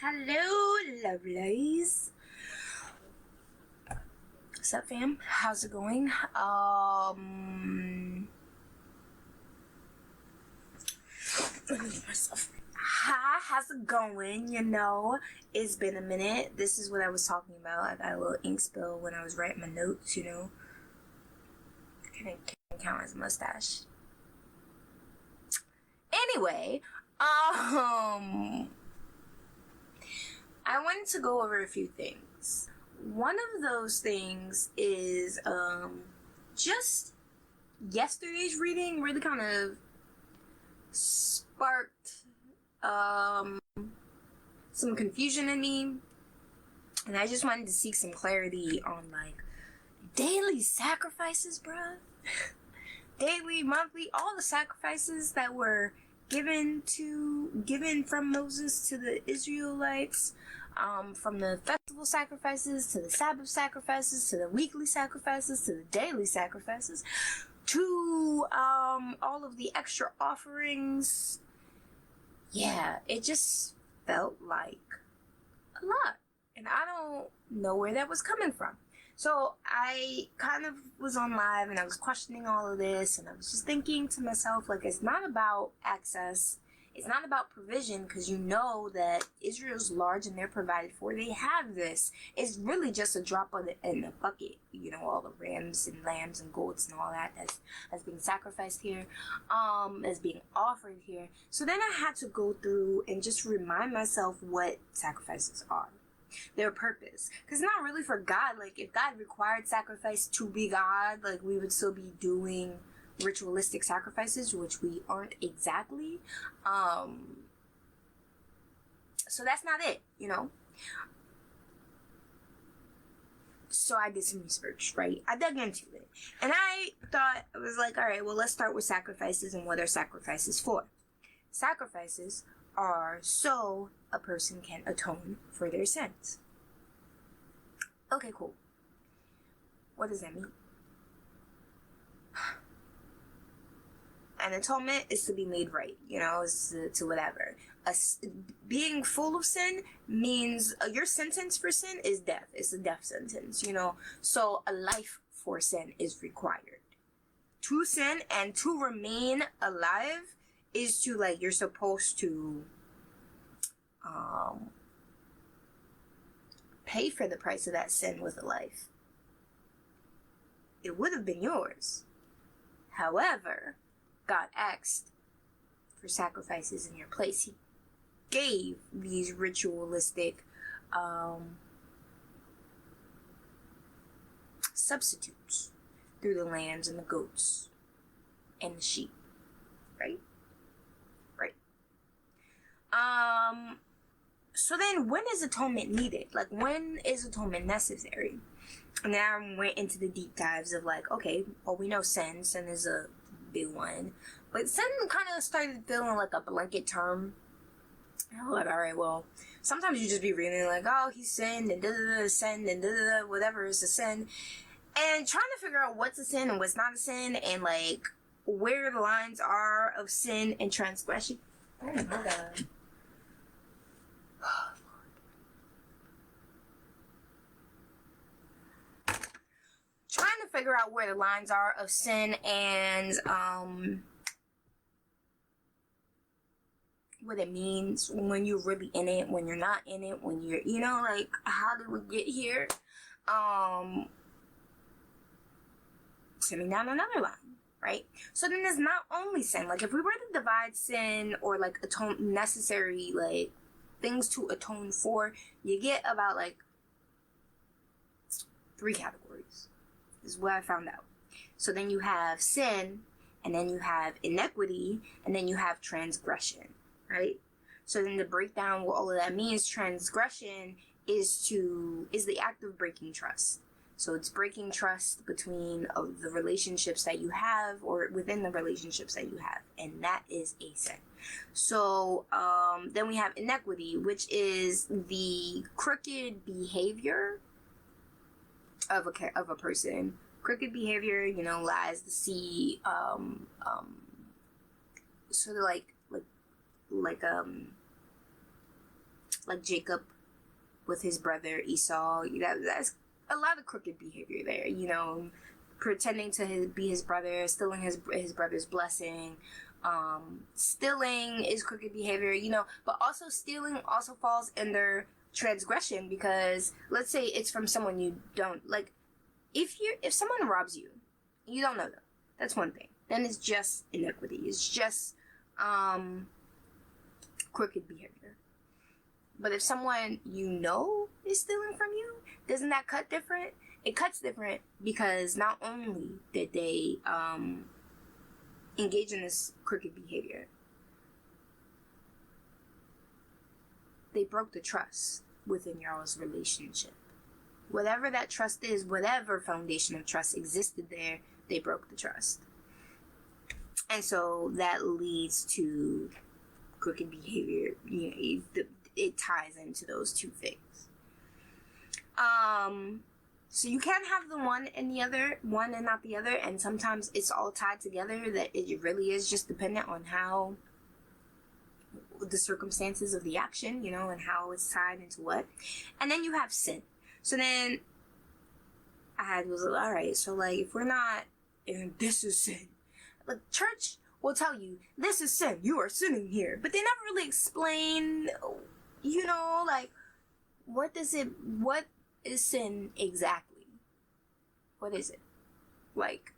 Hello, lovelies. What's up, fam? How's it going? Let me get myself. Hi, how's it going? It's been a minute. This is what I was talking about. I got a little ink spill when I was writing my notes, Can count as a mustache. Anyway, I wanted to go over a few things. One of those things is just yesterday's reading really kind of sparked some confusion in me, and I just wanted to seek some clarity on daily sacrifices, bruh. Daily, monthly, all the sacrifices that were given from Moses to the Israelites, from the festival sacrifices to the Sabbath sacrifices to the weekly sacrifices to the daily sacrifices to all of the extra offerings. Yeah, it just felt like a lot, and I don't know where that was coming from. So I kind of was on live and I was questioning all of this, and I was just thinking to myself, it's not about access, it's not about provision, because that Israel's large and they're provided for. They have this. It's really just a drop in the bucket, all the rams and lambs and goats and all that's being sacrificed here, that's being offered here. So then I had to go through and just remind myself what sacrifices are, their purpose, because it's not really for God. If God required sacrifice to be God, we would still be doing ritualistic sacrifices, which we aren't exactly. So that's not it, So I did some research, right? I dug into it, and I thought, I was like, all right, well, let's start with sacrifices and what are sacrifices for. Sacrifices are so a person can atone for their sins. Okay, cool. What does that mean? An atonement is to be made right, is to whatever. Being full of sin means your sentence for sin is death. It's a death sentence, So a life for sin is required. To sin and to remain alive is to, you're supposed to pay for the price of that sin with a life. It would have been yours. However, God asked for sacrifices in your place. He gave these ritualistic substitutes through the lambs and the goats and the sheep, right? So then when is atonement needed? When is atonement necessary? And then I went into the deep dives of okay, well, we know sin is a big one, but sin kind of started feeling like a blanket term. I'm all right, well, sometimes you just be reading oh, he sinned and da-da-da, sinned and da-da-da, whatever is a sin, and trying to figure out what's a sin and what's not a sin, and where the lines are of sin and transgression. Oh my God. Trying to figure out where the lines are of sin and what it means when you're really in it, when you're not in it, when you're, how did we get here? Sending down another line, right? So then there's not only sin. If we were to divide sin or atone necessary things to atone for, you get about 3 categories. Is what I found out. So then you have sin, and then you have iniquity, and then you have transgression, right? So then to break down what all of that means, transgression is the act of breaking trust. So it's breaking trust between the relationships that you have, or within the relationships that you have, and that is a sin. So then we have iniquity, which is the crooked behavior of a person. Crooked behavior, lies, deceit, sort of like Jacob with his brother Esau. That's a lot of crooked behavior there, you know, pretending to be his brother, stealing his brother's blessing. Stealing is crooked behavior, you know, but also stealing also falls under transgression, because let's say it's from someone you don't like. If someone robs you, you don't know them, that's one thing. Then it's just iniquity. It's just crooked behavior. But if someone you know is stealing from you, doesn't that cut different? It cuts different because not only did they engage in this crooked behavior, they broke the trust within y'all's relationship. Whatever that trust is, whatever foundation of trust existed there, they broke the trust. And so that leads to crooked behavior. You know, it ties into those two things. So you can't have the one and the other, one and not the other, and sometimes it's all tied together, that it really is just dependent on how the circumstances of the action, you know, and how it's tied into what. And then you have sin. So then I was like, all right, so like if we're not, and this is sin, like church will tell you this is sin, you are sinning here, but they never really explain, you know, like what is sin exactly? What is it? Like,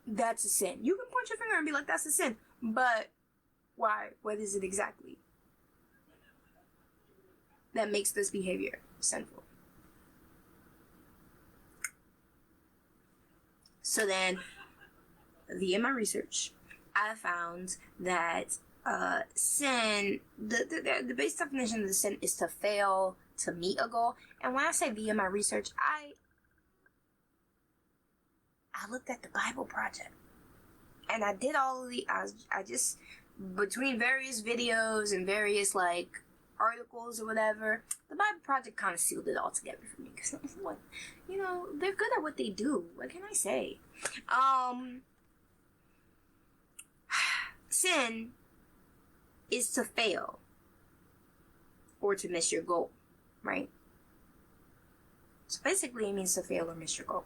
that's a sin. You can point your finger and be like, that's a sin, but why? What is it exactly that makes this behavior sinful? So then, via my research, I found that sin, the base definition of the sin is to fail to meet a goal. And when I say via my research, I looked at the Bible Project, and I did all of the, I just, between various videos and various like articles or whatever, the Bible Project kind of sealed it all together for me, because what, you know, they're good at what they do. What can I say? Sin is to fail or to miss your goal, right? So basically it means to fail or miss your goal.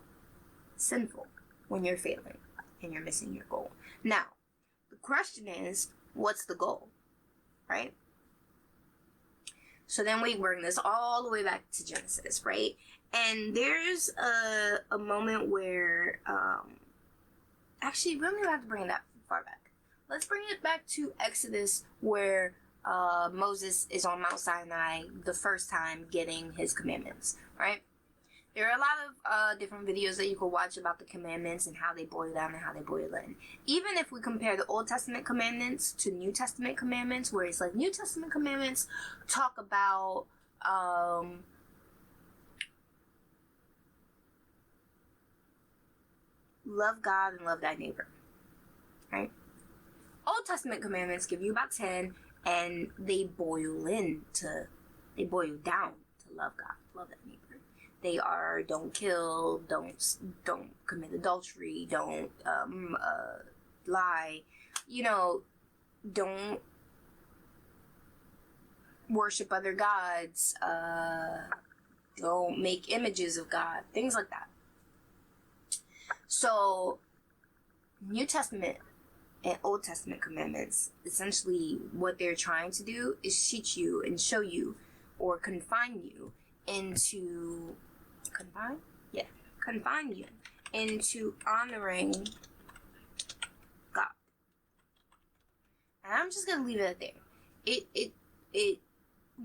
Sinful when you're failing and you're missing your goal. Now, the question is, what's the goal, right? So then we bring this all the way back to Genesis, right? And there's a moment where, actually, we don't even have to bring it that far back. Let's bring it back to Exodus, where Moses is on Mount Sinai the first time getting his commandments, right? There are a lot of different videos that you can watch about the commandments and how they boil down and how they boil in. Even if we compare the Old Testament commandments to New Testament commandments, where it's like New Testament commandments talk about love God and love thy neighbor, right? Old Testament commandments give you about 10, and they boil down to love God, love thy neighbor. They are, don't kill, don't commit adultery, don't lie, you know, don't worship other gods, don't make images of God, things like that. So, New Testament and Old Testament commandments, essentially what they're trying to do is teach you and show you or confine you into honoring God. And I'm just gonna leave it there. It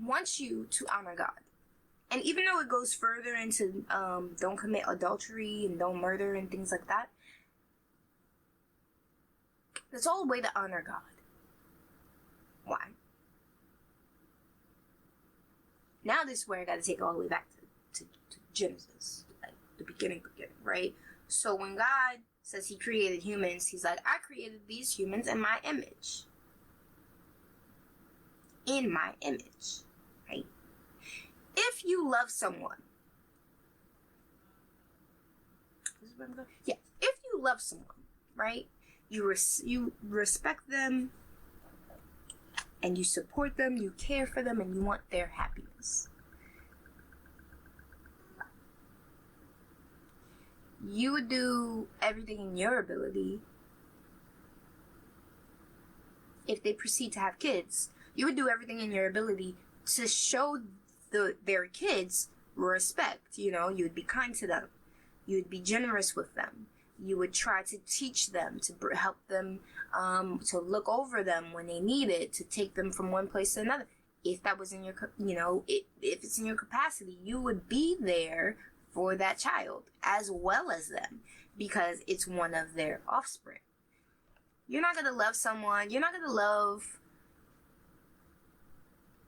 wants you to honor God. And even though it goes further into don't commit adultery and don't murder and things like that, that's all a way to honor God. Why? Now this is where I gotta take it all the way back to Genesis, like the beginning, right? So when God says he created humans, he's like, I created these humans in my image. In my image, right? If you love someone, if you love someone, right? You respect them, and you support them, you care for them, and you want their happiness. You would do everything in your ability. If they proceed to have kids, you would do everything in your ability to show their kids respect. You know, you would be kind to them. You would be generous with them. You would try to teach them, to help them, to look over them when they need it, to take them from one place to another. If that was in your, if it's in your capacity, you would be there for that child as well as them, because it's one of their offspring. You're not going to love someone, you're not going to love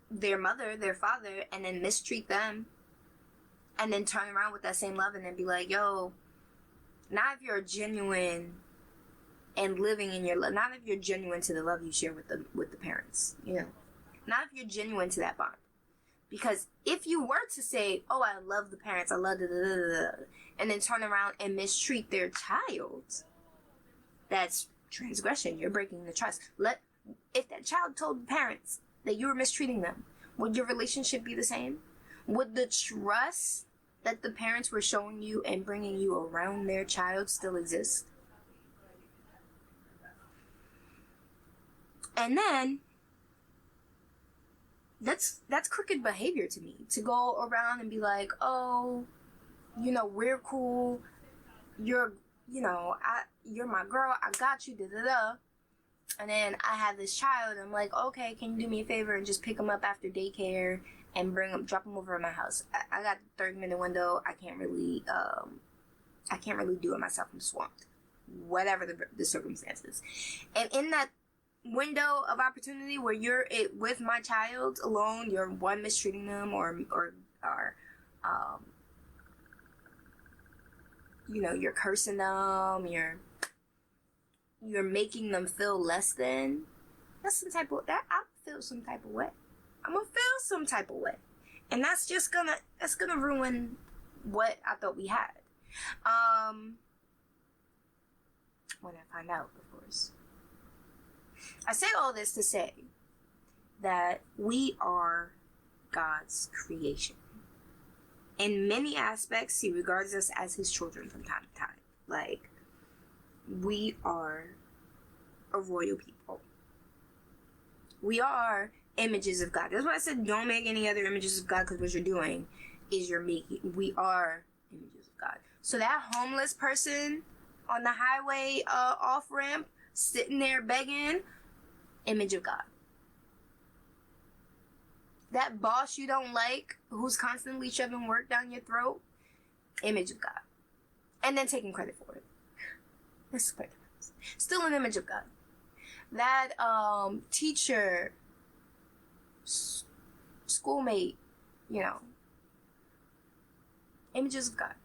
their mother, their father, and then mistreat them, and then turn around with that same love and then be like, yo, not if you're genuine and living in your love, not if you're genuine to the love you share with the parents, not if you're genuine to that bond. Because if you were to say, oh, I love the parents, I love and then turn around and mistreat their child, that's transgression. You're breaking the trust. If that child told the parents that you were mistreating them, would your relationship be the same? Would the trust that the parents were showing you and bringing you around their child still exist? And then, that's crooked behavior to me, to go around and be like, oh, we're cool, you're my girl, I got you, and then I have this child, I'm like, okay, can you do me a favor and just pick him up after daycare and drop him over at my house? I got the 30-minute window. I can't really do it myself. I'm swamped, whatever the circumstances. And in that window of opportunity where you're with my child alone, you're one, mistreating them, or you're cursing them, you're making them feel less than. That's some type of that. I feel some type of way. I'm gonna feel some type of way, and that's gonna ruin what I thought we had. When I find out, of course. I say all this to say that we are God's creation. In many aspects, He regards us as His children from time to time. Like, we are a royal people. We are images of God. That's why I said don't make any other images of God, because what you're doing is we are images of God. So that homeless person on the highway off ramp, sitting there begging, image of God. That boss you don't like, who's constantly shoving work down your throat, image of God. And then taking credit for it. That's quite still an image of God. That teacher, schoolmate, images of God.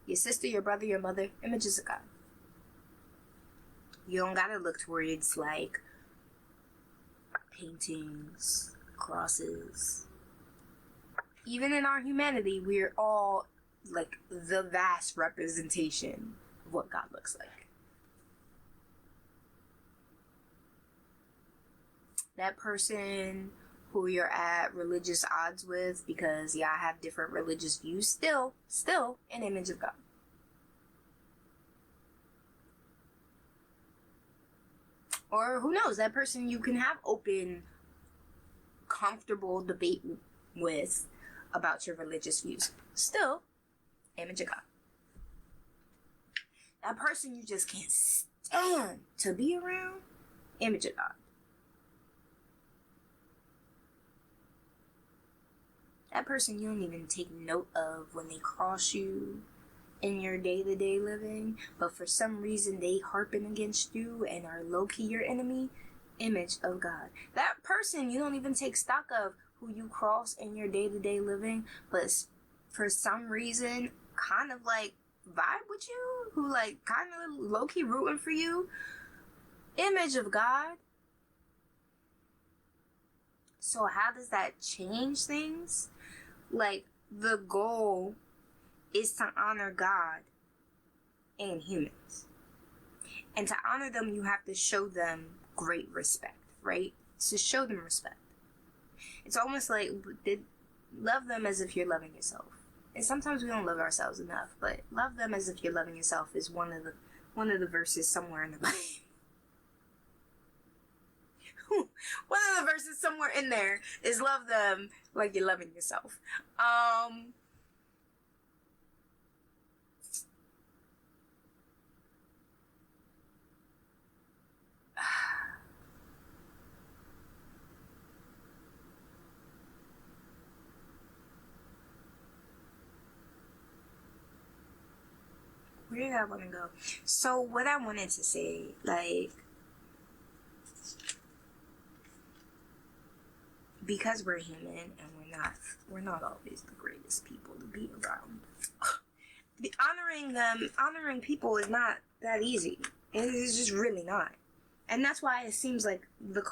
Your sister, your brother, your mother, images of God. You don't gotta look towards like paintings, crosses. Even in our humanity, we're all like the vast representation of what God looks like. That person who you're at religious odds with because I have different religious views, still an image of God. Or who knows, that person you can have open, comfortable debate with about your religious views. Still, image of God. That person you just can't stand to be around, image of God. That person you don't even take note of when they cross you in your day-to-day living, but for some reason they harping against you and are low-key your enemy, image of God. That person you don't even take stock of, who you cross in your day-to-day living, but for some reason kind of like vibe with you, who like kind of low-key rooting for you, image of God. So how does that change things? Like, the goal is to honor God and humans. And to honor them, you have to show them great respect, right? It's to show them respect. It's almost like love them as if you're loving yourself. And sometimes we don't love ourselves enough, but love them as if you're loving yourself is one of the verses somewhere in the Bible. One of the verses somewhere in there is love them like you're loving yourself. Where did I want to go? So what I wanted to say, like, because we're human and we're not always the greatest people to be around. Honoring people is not that easy. It is just really not. And that's why it seems like the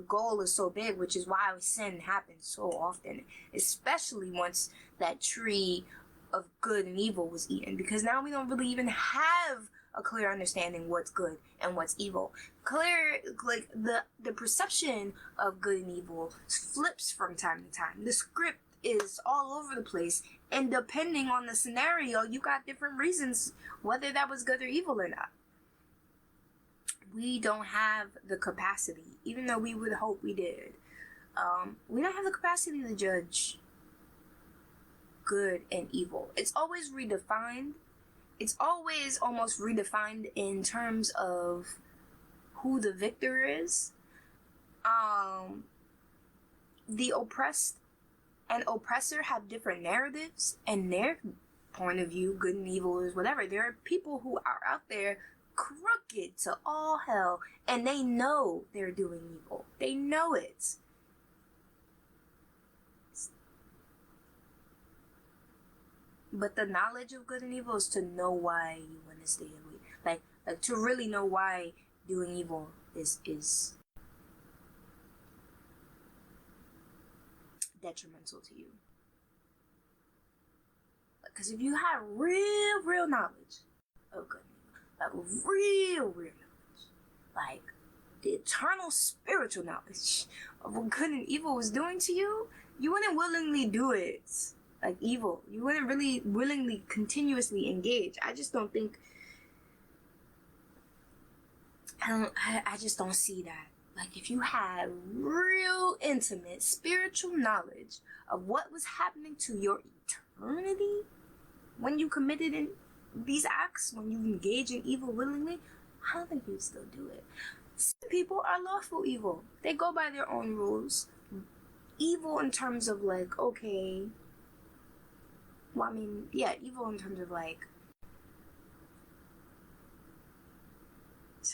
goal is so big, which is why sin happens so often, especially once that tree of good and evil was eaten, because now we don't really even have a clear understanding what's good and what's evil. Like the perception of good and evil flips from time to time. The script is all over the place, and depending on the scenario, you got different reasons whether that was good or evil or not. We don't have the capacity, even though we would hope we did. We don't have the capacity to judge good and evil. It's always redefined. It's always almost redefined in terms of who the victor is. The oppressed and oppressor have different narratives, and their point of view, good and evil is whatever. There are people who are out there crooked to all hell, and they know they're doing evil. They know it. But the knowledge of good and evil is to know why you want to stay away. Like to really know why doing evil is detrimental to you. Because if you have real knowledge of good and evil, like real knowledge, like the eternal spiritual knowledge of what good and evil was doing to you, you wouldn't willingly do it. Like evil, you wouldn't really willingly continuously engage. I just don't think. I just don't see that. Like if you had real intimate spiritual knowledge of what was happening to your eternity when you committed in these acts, when you engage in evil willingly, I don't think you'd still do it. Some people are lawful evil. They go by their own rules. Evil in terms of like, okay. Well, I mean, yeah, evil in terms of like,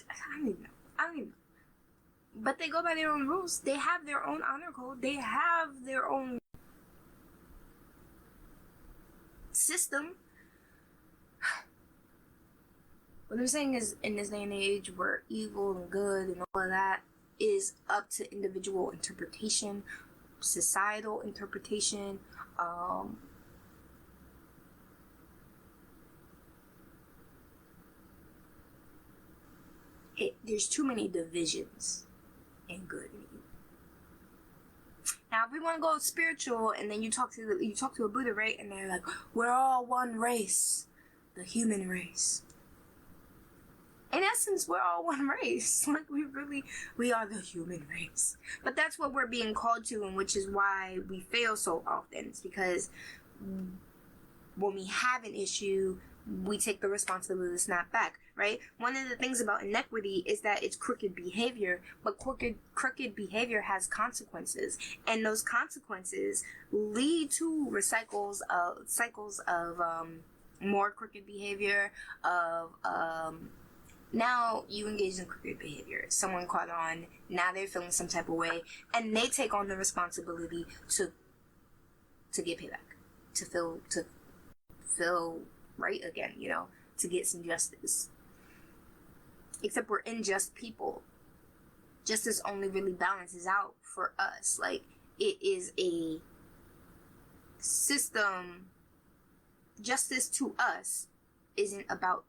I don't even know. But they go by their own rules. They have their own honor code. They have their own system. What I'm saying is, in this day and age where evil and good and all of that is up to individual interpretation, societal interpretation, there's too many divisions in good and evil. Now, if we want to go spiritual, and then you talk to a Buddha, right? And they're like, we're all one race, the human race. In essence, we're all one race. Like we are the human race. But that's what we're being called to, and which is why we fail so often. It's because when we have an issue, we take the responsibility to snap back, right? One of the things about inequity is that it's crooked behavior, but crooked behavior has consequences, and those consequences lead to cycles of more crooked behavior, of now you engage in crooked behavior. Someone caught on, now they're feeling some type of way, and they take on the responsibility to get payback, to feel right again, to get some justice. Except we're unjust people. Justice only really balances out for us. Like, it is a system. Justice to us isn't about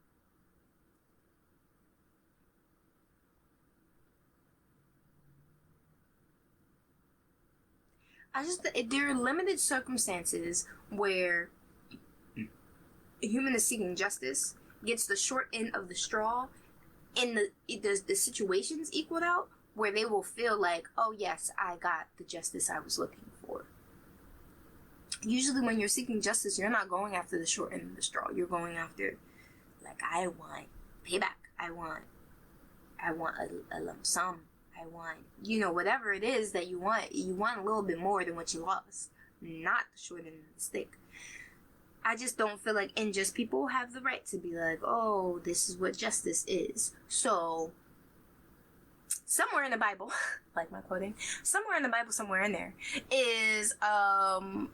there are limited circumstances where a human is seeking justice, gets the short end of the straw, and the situations equaled out where they will feel like, oh yes, I got the justice I was looking for. Usually when you're seeking justice, you're not going after the short end of the straw. You're going after, like, I want payback. I want a lump sum. I want, whatever it is that you want a little bit more than what you lost, not the short end of the stick. I just don't feel like unjust people have the right to be like, oh, this is what justice is. So, somewhere in the Bible, like my quoting, somewhere in the Bible, somewhere in there, is God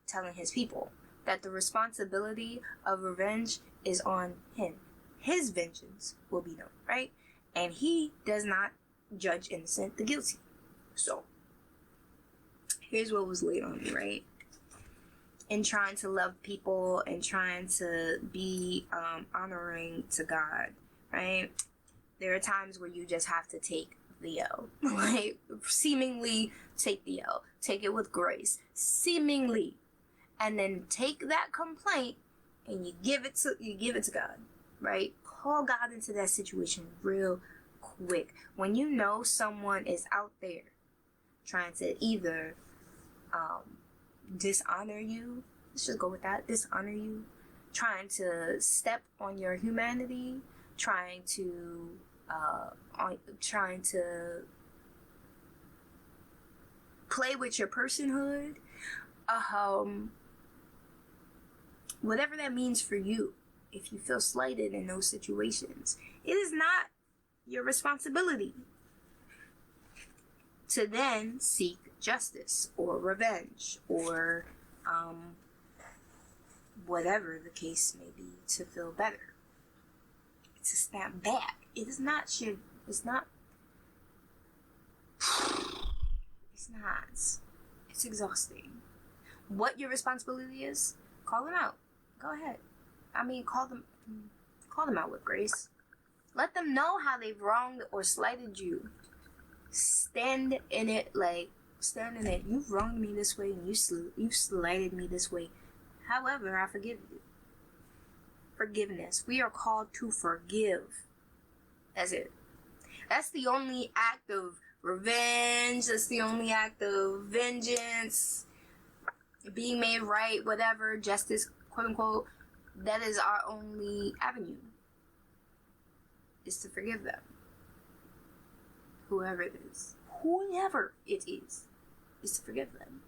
telling his people that the responsibility of revenge is on him. His vengeance will be known, right? And he does not judge innocent the guilty. So, here's what was laid on me, right? In trying to love people and trying to be honoring to God, right? There are times where you just have to take the L. Like, seemingly take the L. Take it with grace. Seemingly. And then take that complaint and you give it to God, right? Call God into that situation real quick. When you know someone is out there trying to either dishonor you, let's just go with that, dishonor you, trying to step on your humanity, trying to play with your personhood, whatever that means for you. If you feel slighted in those situations, it is not your responsibility to then seek justice or revenge or whatever the case may be to feel better. To snap back. It's exhausting. What your responsibility is, call them out. Go ahead. Call them out with grace. Let them know how they've wronged or slighted you. Stand in it. You've wronged me this way and you slighted me this way. However, I forgive you. Forgiveness. We are called to forgive. That's it. That's the only act of revenge. That's the only act of vengeance. Being made right, whatever, justice, quote unquote. That is our only avenue. Is to forgive them. Whoever it is. Is to forgive them.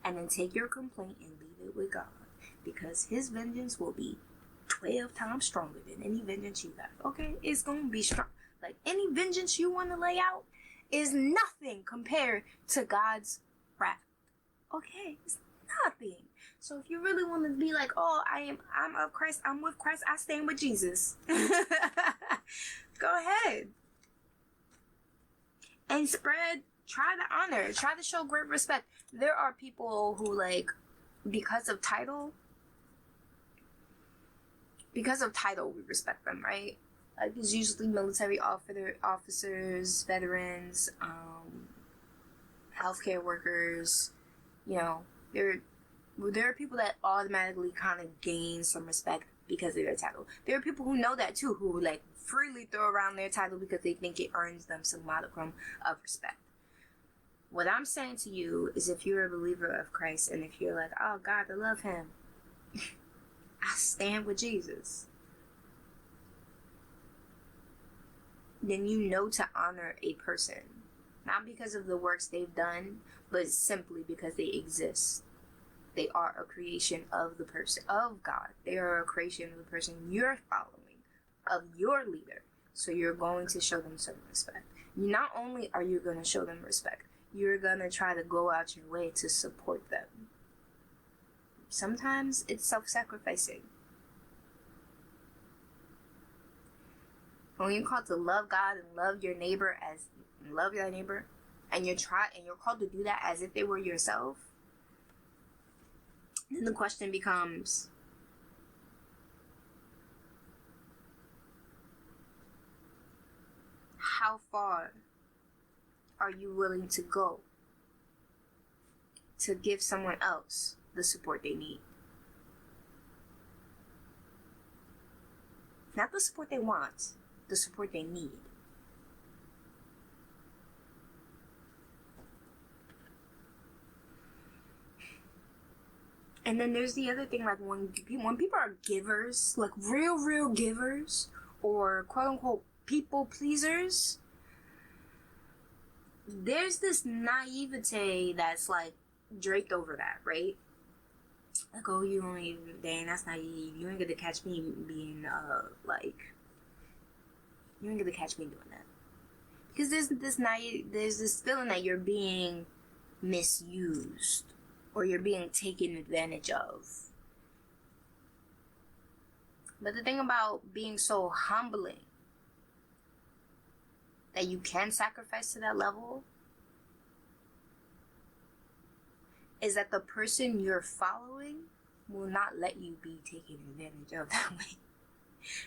And then take your complaint and leave it with God. Because his vengeance will be 12 times stronger than any vengeance you got. Okay? It's going to be strong. Like, any vengeance you want to lay out is nothing compared to God's wrath. Okay? It's nothing. So if you really want to be like, oh, I'm of Christ, I'm with Christ, I stand with Jesus. Go ahead. And try to honor, try to show great respect. There are people who, like, because of title, we respect them, right? Like, it's usually military officers, veterans, healthcare workers, there are people that automatically kind of gain some respect because of their title. There are people who know that too, who like freely throw around their title because they think it earns them some modicum of respect. What I'm saying to you is, if you're a believer of Christ and if you're like, oh God, I love him, I stand with Jesus, then you know to honor a person, not because of the works they've done, but simply because they exist. They are a creation of the person, of God. They are a creation of the person you're following, of your leader. So you're going to show them some respect. Not only are you going to show them respect, you're going to try to go out your way to support them. Sometimes it's self-sacrificing. When you're called to love God and love your neighbor and you're called to do that as if they were yourself, then the question becomes, how far are you willing to go to give someone else the support they need? Not the support they want, the support they need. And then there's the other thing, like when people are givers, like real givers, or quote unquote people pleasers, there's this naivete that's like draped over that, right? Like, oh, you only, dang, that's naive. You ain't gonna catch me being, you ain't gonna catch me doing that. Because there's this feeling that you're being misused, or you're being taken advantage of. But the thing about being so humbling that you can sacrifice to that level is that the person you're following will not let you be taken advantage of that way.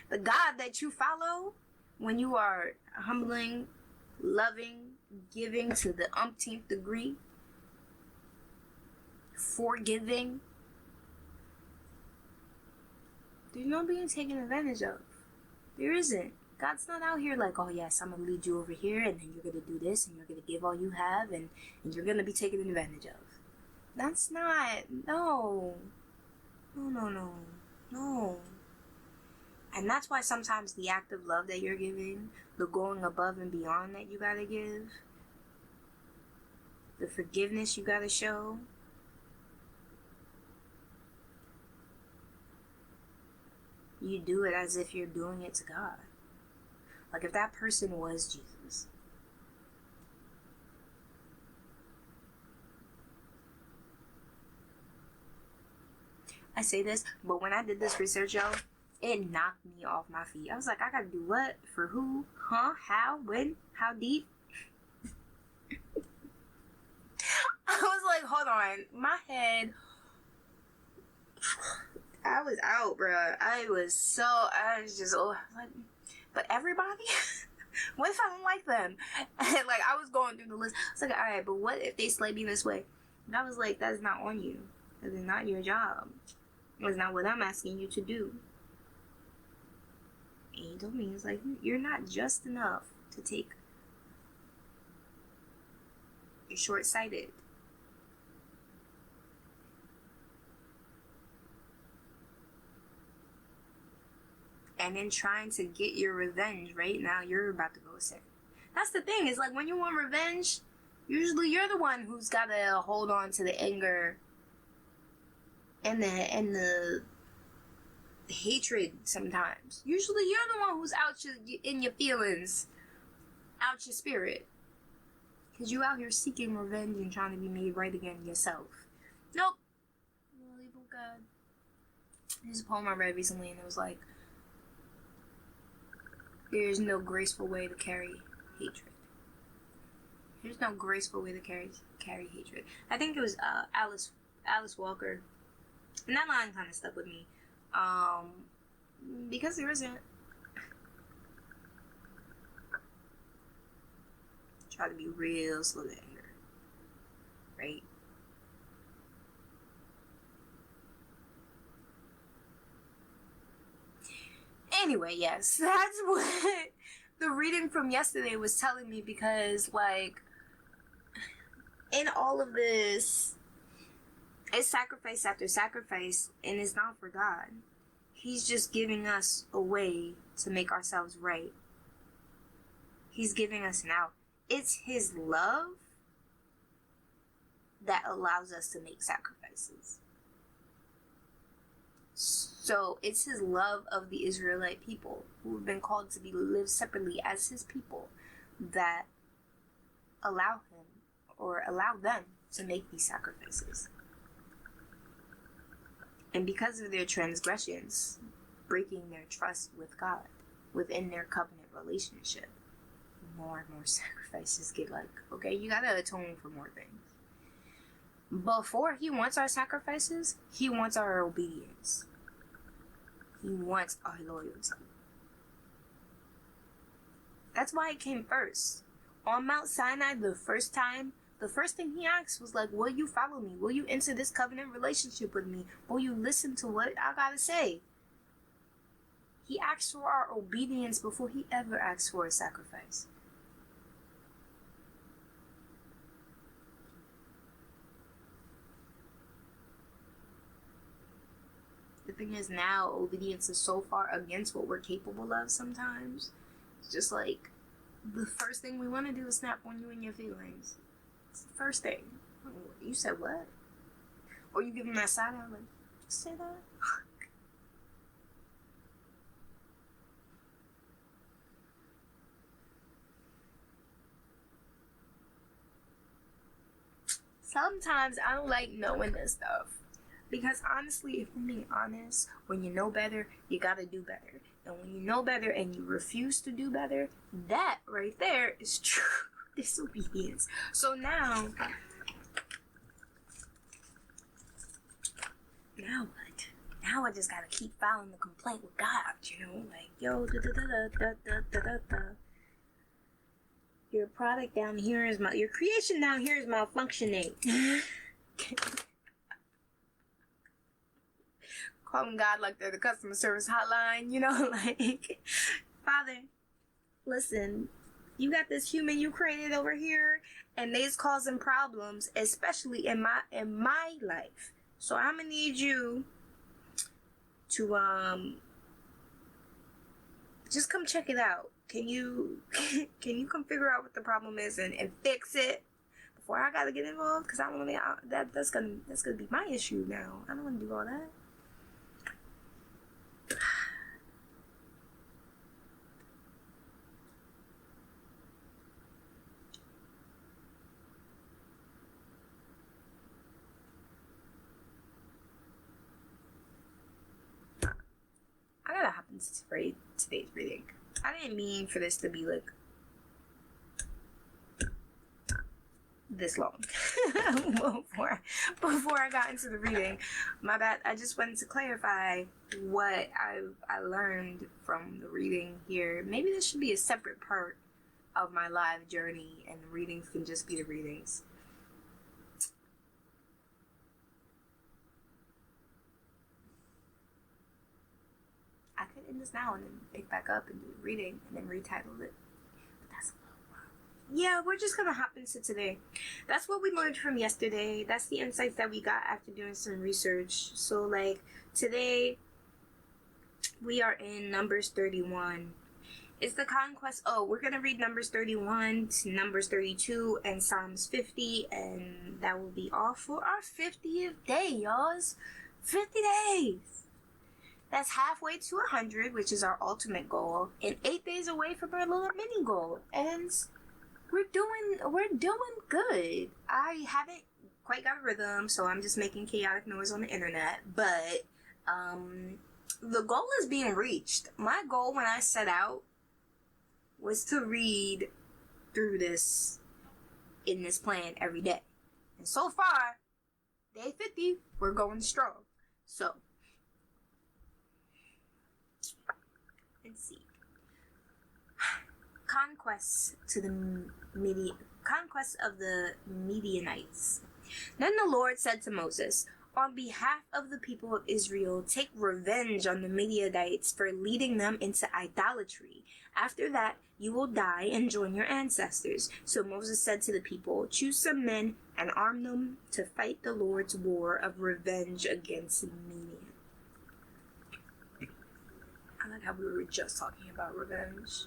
The God that you follow, when you are humbling, loving, giving to the umpteenth degree, forgiving, there's no being taken advantage of. There isn't. God's not out here like, oh yes, I'm gonna lead you over here, and then you're gonna do this, and you're gonna give all you have, and you're gonna be taken advantage of. That's not, no. No. And that's why sometimes the act of love that you're giving, the going above and beyond that you gotta give, the forgiveness you gotta show, you do it as if you're doing it to God. Like if that person was Jesus. I say this, but when I did this research, y'all, it knocked me off my feet. I was like, I gotta do what? For who? Huh? How? When? How deep? I was like, hold on. My head, I was out, bruh. I was just, like, but everybody? What if I don't like them? And like, I was going through the list. I was like, alright, but what if they slay me this way? And I was like, that's not on you. That is not your job. That's not what I'm asking you to do. And he told me, he's like, you're not just enough to take. You're short-sighted. And in trying to get your revenge, right now, you're about to go sin. That's the thing, is like when you want revenge, usually you're the one who's got to hold on to the anger and the hatred sometimes. Usually you're the one who's out in your feelings, out your spirit. Because you out here seeking revenge and trying to be made right again yourself. Nope. We'll leave with God. There's a poem I read recently and it was like, there's no graceful way to carry hatred. There's no graceful way to carry hatred. I think it was Alice Walker. And that line kind of stuck with me. Because there isn't. Try to be real slow to anger. Right? Anyway, yes, that's what the reading from yesterday was telling me, because like in all of this, it's sacrifice after sacrifice, and it's not for God. He's just giving us a way to make ourselves right. He's giving us an out. It's his love that allows us to make sacrifices. So it's his love of the Israelite people who have been called to live separately as his people that allow him, or allow them, to make these sacrifices. And because of their transgressions, breaking their trust with God within their covenant relationship, more and more sacrifices get like, okay, you gotta atone for more things. Before he wants our sacrifices, he wants our obedience. He wants our loyalty. That's why it came first. On Mount Sinai, the first thing he asked was like, will you follow me? Will you enter this covenant relationship with me? Will you listen to what I gotta say? He asked for our obedience before he ever asked for a sacrifice. The thing is, now obedience is so far against what we're capable of sometimes. It's just like the first thing we want to do is snap on you and your feelings. It's the first thing. You said what? Or you give him that side eye like, just say that? Sometimes I don't like knowing this stuff. Because honestly, if I'm being honest, when you know better, you gotta do better. And when you know better and you refuse to do better, that right there is true disobedience. So now what? Now I just gotta keep filing the complaint with God, you know? Like, yo, your product down here is your creation down here is malfunctioning. Calling God like they're the customer service hotline, you know, like, Father, listen, you got this human you created over here, and they's causing problems, especially in my life. So I'm gonna need you to just come check it out. Can you come figure out what the problem is and fix it before I gotta get involved? Because I don't want to. That's gonna be my issue now. I don't want to do all that. I gotta hop into today's reading. I didn't mean for this to be like this long before I got into the reading. My bad. I just wanted to clarify what I learned from the reading here. Maybe this should be a separate part of my live journey, and the readings can just be the readings. I could end this now and then pick back up and do the reading and then retitle it. But that's a little wild. Yeah, we're just gonna hop into today. That's what we learned from yesterday. That's the insights that we got after doing some research. So like today we are in Numbers 31. It's the conquest. Oh, we're gonna read Numbers 31 to Numbers 32 and Psalms 50, and that will be all for our 50th day, y'all. 50 days. That's halfway to 100, which is our ultimate goal, and 8 days away from our little mini goal. And we're doing good. I haven't quite got a rhythm, so I'm just making chaotic noise on the internet. But the goal is being reached. My goal when I set out was to read through this in this plan every day. And so far, day 50, we're going strong. So let's see. Conquest of the Midianites. Then the Lord said to Moses, on behalf of the people of Israel, take revenge on the Midianites for leading them into idolatry. After that, you will die and join your ancestors. So Moses said to the people, choose some men and arm them to fight the Lord's war of revenge against Midian. I like how we were just talking about revenge.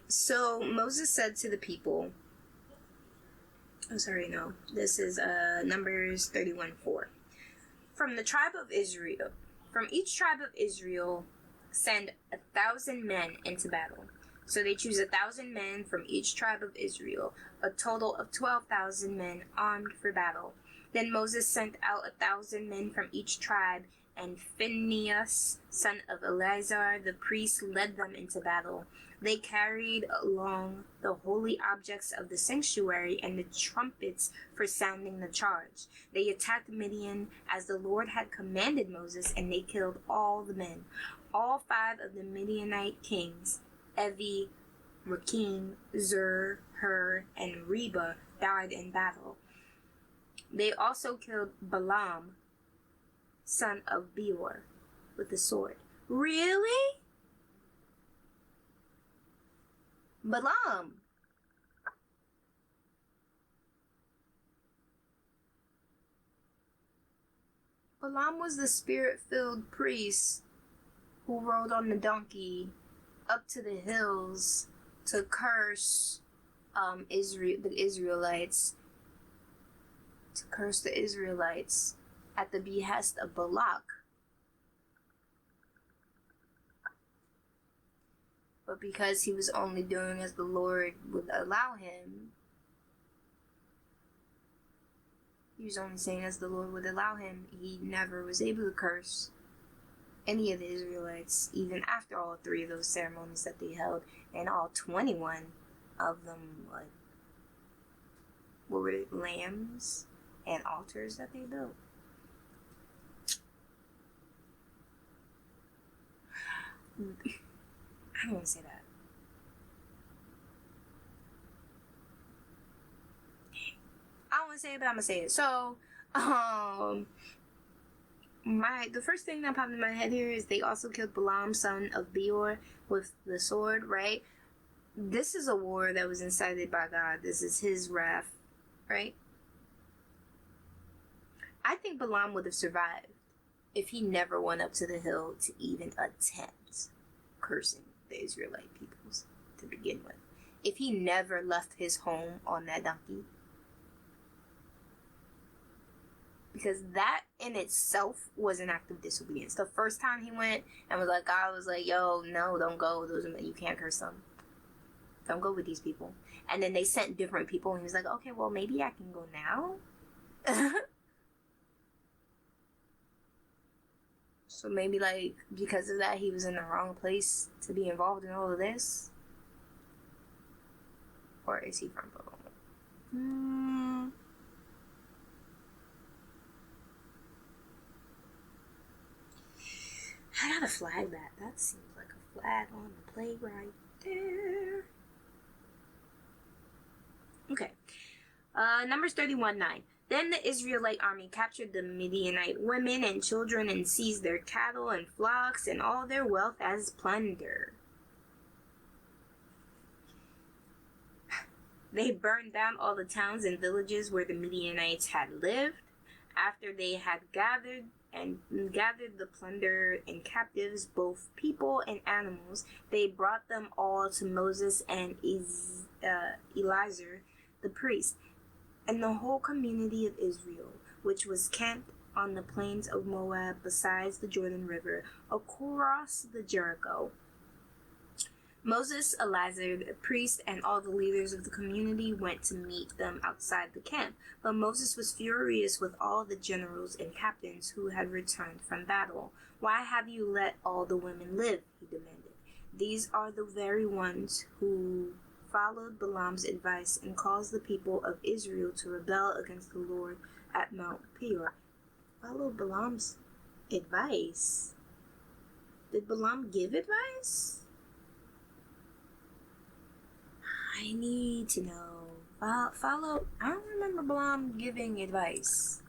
So Moses said to the people, this is Numbers 31:4. From the tribe of Israel, from each tribe of Israel, send 1,000 men into battle. So they choose 1,000 men from each tribe of Israel, a total of 12,000 men armed for battle. Then Moses sent out 1,000 men from each tribe, and Phinehas, son of Eleazar the priest, led them into battle. They carried along the holy objects of the sanctuary and the trumpets for sounding the charge. They attacked Midian as the Lord had commanded Moses, and they killed all the men. All 5 of the Midianite kings, Evi, Rakim, Zur, Hur, and Reba, died in battle. They also killed Balaam, son of Beor, with the sword. Really? Balaam. Balaam was the spirit-filled priest who rode on the donkey up to the hills to curse the Israelites at the behest of Balak. But because he was only doing as the Lord would allow him, he was only saying as the Lord would allow him, he never was able to curse any of the Israelites, even after all 3 of those ceremonies that they held, and all 21 of them, what were it, lambs and altars that they built. I don't want to say that. I don't want to say it, but I'm gonna say it. So, the first thing that popped in my head here is they also killed Balaam, son of Beor, with the sword, right? This is a war that was incited by God. This is his wrath, right? I think Balaam would have survived if he never went up to the hill to even attempt cursing the Israelite peoples to begin with. If he never left his home on that donkey. Because that in itself was an act of disobedience. The first time he went and was like, God was like, yo, no, don't go. You can't curse them. Don't go with these people. And then they sent different people, and he was like, okay, well, maybe I can go now? So maybe, because of that, he was in the wrong place to be involved in all of this? Or is he from Balaam? I gotta flag that. That seems like a flag on the play right there. Okay. Numbers 31:9. Then the Israelite army captured the Midianite women and children and seized their cattle and flocks and all their wealth as plunder. They burned down all the towns and villages where the Midianites had lived. After they had gathered the plunder and captives, both people and animals, they brought them all to Moses and Eleazar the priest, and the whole community of Israel, which was camped on the plains of Moab besides the Jordan River, across the Jericho. Moses, Eleazar the priest, and all the leaders of the community went to meet them outside the camp. But Moses was furious with all the generals and captains who had returned from battle. Why have you let all the women live? He demanded. These are the very ones who followed Balaam's advice and caused the people of Israel to rebel against the Lord at Mount Peor. Follow Balaam's advice? Did Balaam give advice? I need to know. Follow. I don't remember Balaam giving advice.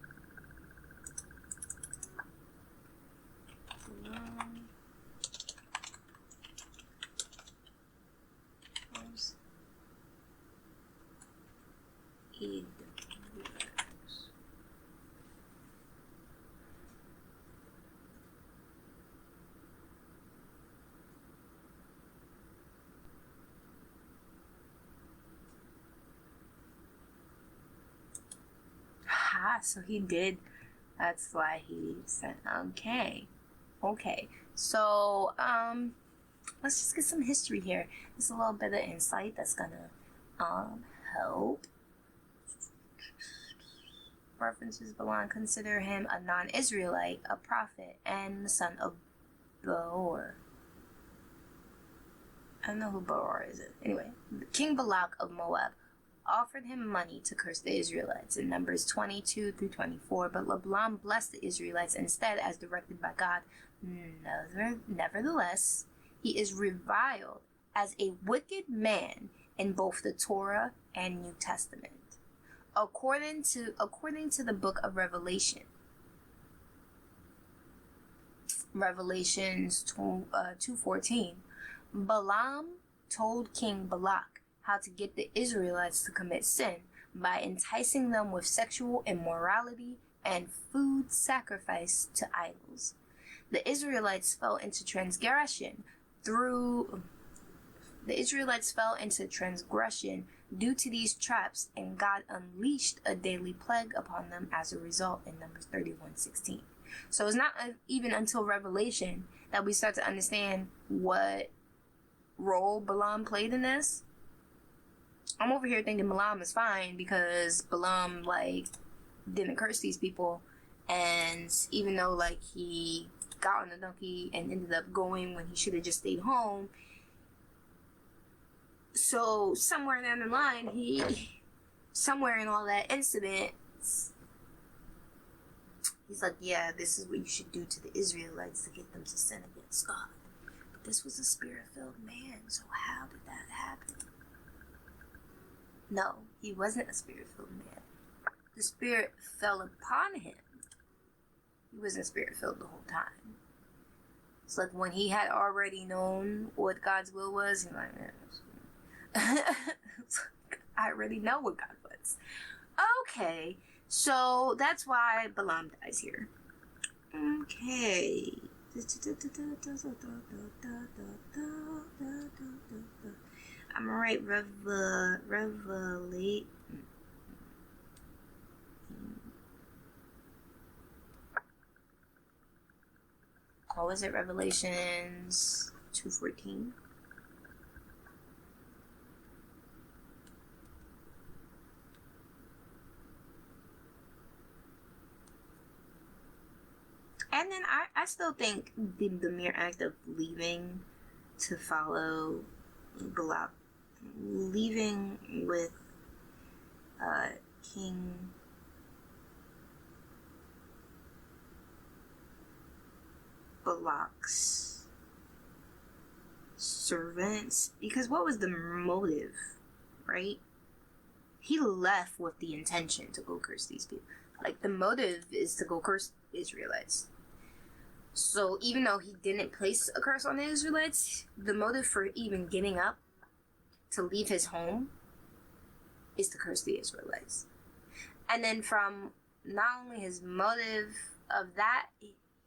Balaam. So he did. That's why he said, okay. So, let's just get some history here. Just a little bit of insight that's gonna, help. references Balaam consider him a non-Israelite, a prophet, and the son of Beor. I don't know who Beor is. Anyway, King Balak of Moab offered him money to curse the Israelites in Numbers 22 through 24, but Balaam blessed the Israelites instead as directed by God. Nevertheless, he is reviled as a wicked man in both the Torah and New Testament. According to the book of Revelation, Revelations 2:14, Balaam told King Balak how to get the Israelites to commit sin by enticing them with sexual immorality and food sacrifice to idols. The Israelites fell into transgression due to these traps, and God unleashed a daily plague upon them as a result in Numbers 31:16. So it's not even until Revelation that we start to understand what role Balaam played in this. I'm over here thinking Balaam is fine because Balaam didn't curse these people, and even though he got on the donkey and ended up going when he should have just stayed home. So somewhere down the line, somewhere in all that incident, he's like, yeah, this is what you should do to the Israelites to get them to sin against God. But this was a spirit-filled man, so how did that happen? No, he wasn't a spirit-filled man. The spirit fell upon him. He wasn't spirit-filled the whole time. It's like when he had already known what God's will was, he's like, I already know what God wants. Okay, so that's why Balaam dies here. Okay. I'm gonna write revelate. What was it? Revelations 2:14. And then I still think the mere act of leaving to follow Balak, leaving with King Balak's servants, because what was the motive, right? He left with the intention to go curse these people. The motive is to go curse Israelites. So even though he didn't place a curse on the Israelites, the motive for even getting up to leave his home is to curse the Israelites. And then from not only his motive of that,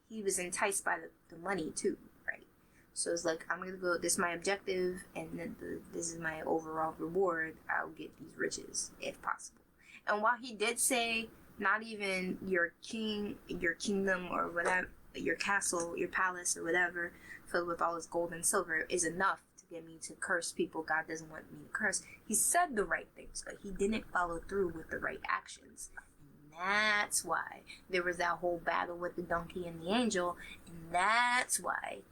he was enticed by the money too, right? So it's like, I'm going to go, this is my objective, and then this is my overall reward. I'll get these riches, if possible. And while he did say, not even your kingdom or whatever, your castle, your palace or whatever, filled with all this gold and silver is enough to get me to curse people God doesn't want me to curse. He said the right things, but he didn't follow through with the right actions. And that's why there was that whole battle with the donkey and the angel, and that's why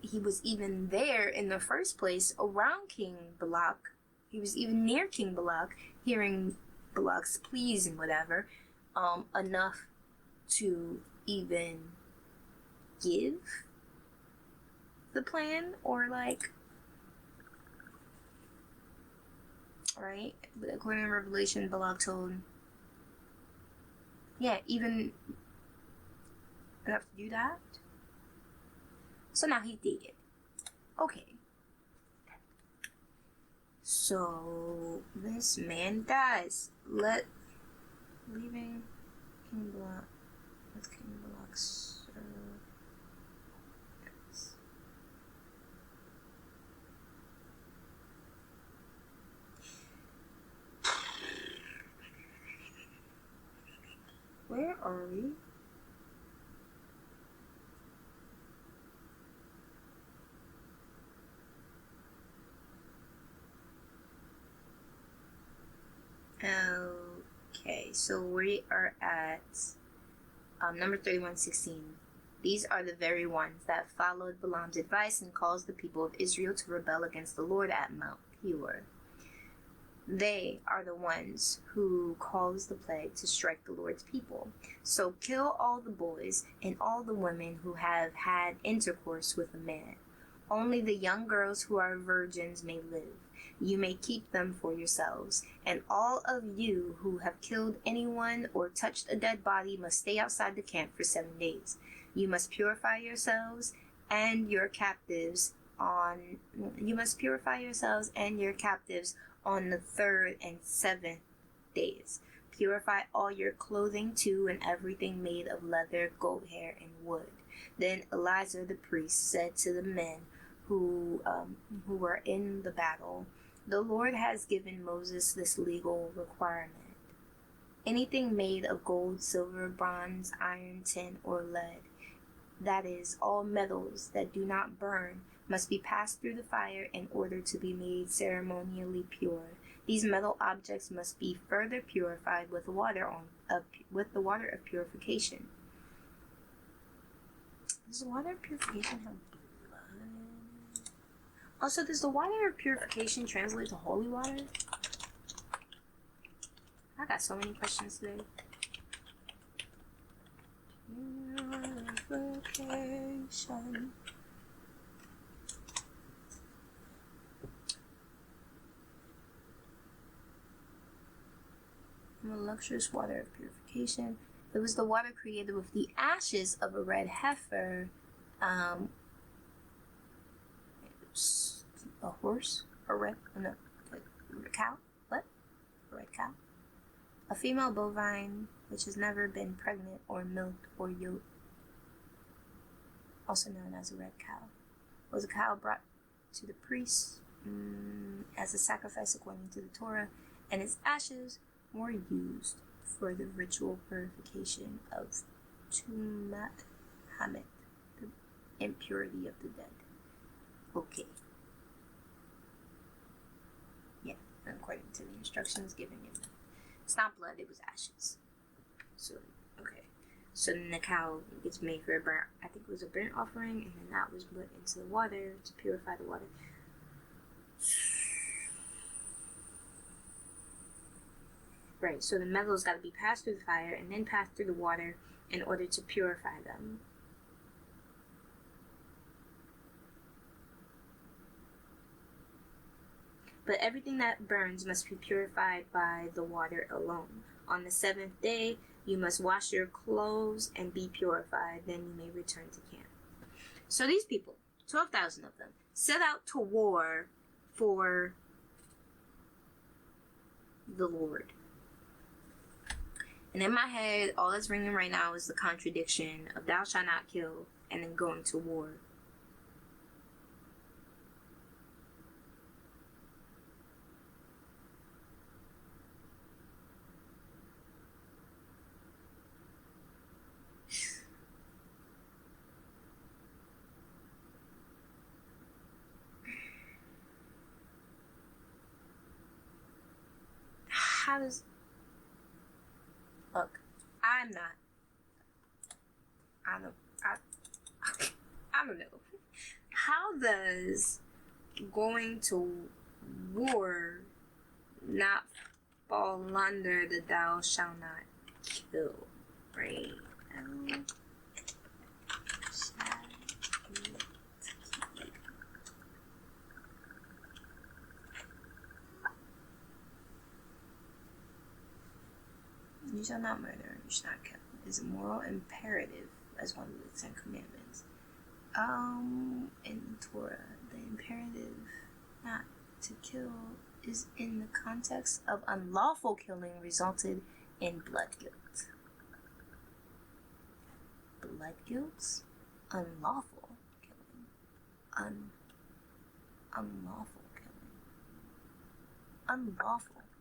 he was even there in the first place around King Balak. He was even near King Balak, hearing Balak's pleas and whatever, enough to even give the plan, or right? But according to Revelation, Balak told, even enough to do that. So now he did it. Okay. So this man dies. Leaving King Balak with King Balak's where are we? Okay. Okay, so we are at number 31:16. These are the very ones that followed Balaam's advice and caused the people of Israel to rebel against the Lord at Mount Peor. They are the ones who caused the plague to strike the Lord's people. So kill all the boys and all the women who have had intercourse with a man. Only the young girls who are virgins may live. You may keep them for yourselves. And all of you who have killed anyone or touched a dead body must stay outside the camp for 7 days. You must purify yourselves and your captives on the 3rd and 7th days. Purify all your clothing too, and everything made of leather, goat hair, and wood. Then Eleazar the priest said to the men who were in the battle, "The Lord has given Moses this legal requirement. Anything made of gold, silver, bronze, iron, tin, or lead, that is, all metals that do not burn, must be passed through the fire in order to be made ceremonially pure. These metal objects must be further purified with the water of purification." Does the water of purification have blood? Also, does the water of purification translate to holy water? I got so many questions today. Purification. The luxurious water of purification. It was the water created with the ashes of a red heifer, a horse, a cow. What? A red cow. A female bovine which has never been pregnant or milked or yoked, also known as a red cow. Was a cow brought to the priest as a sacrifice according to the Torah, and its ashes were used for the ritual purification of Tumat Hamet, the impurity of the dead. Okay. Yeah, according to the instructions given in the... It's not blood, it was ashes. So, okay. So then the cow gets made for a burnt, I think it was a burnt offering, and then that was put into the water to purify the water. Right, so the metals got to be passed through the fire and then passed through the water in order to purify them. But everything that burns must be purified by the water alone. On the 7th day, you must wash your clothes and be purified. Then you may return to camp. So these people, 12,000 of them, set out to war for the Lord. And in my head, all that's ringing right now is the contradiction of thou shalt not kill and then going to war. How does... Look, I don't know. How does going to war not fall under the thou shalt not kill, right? You shall not murder, you shall not kill. Is a moral imperative as one of the 10 Commandments. In the Torah, the imperative not to kill is in the context of unlawful killing resulted in blood guilt. Blood guilt? Unlawful killing. Unlawful killing.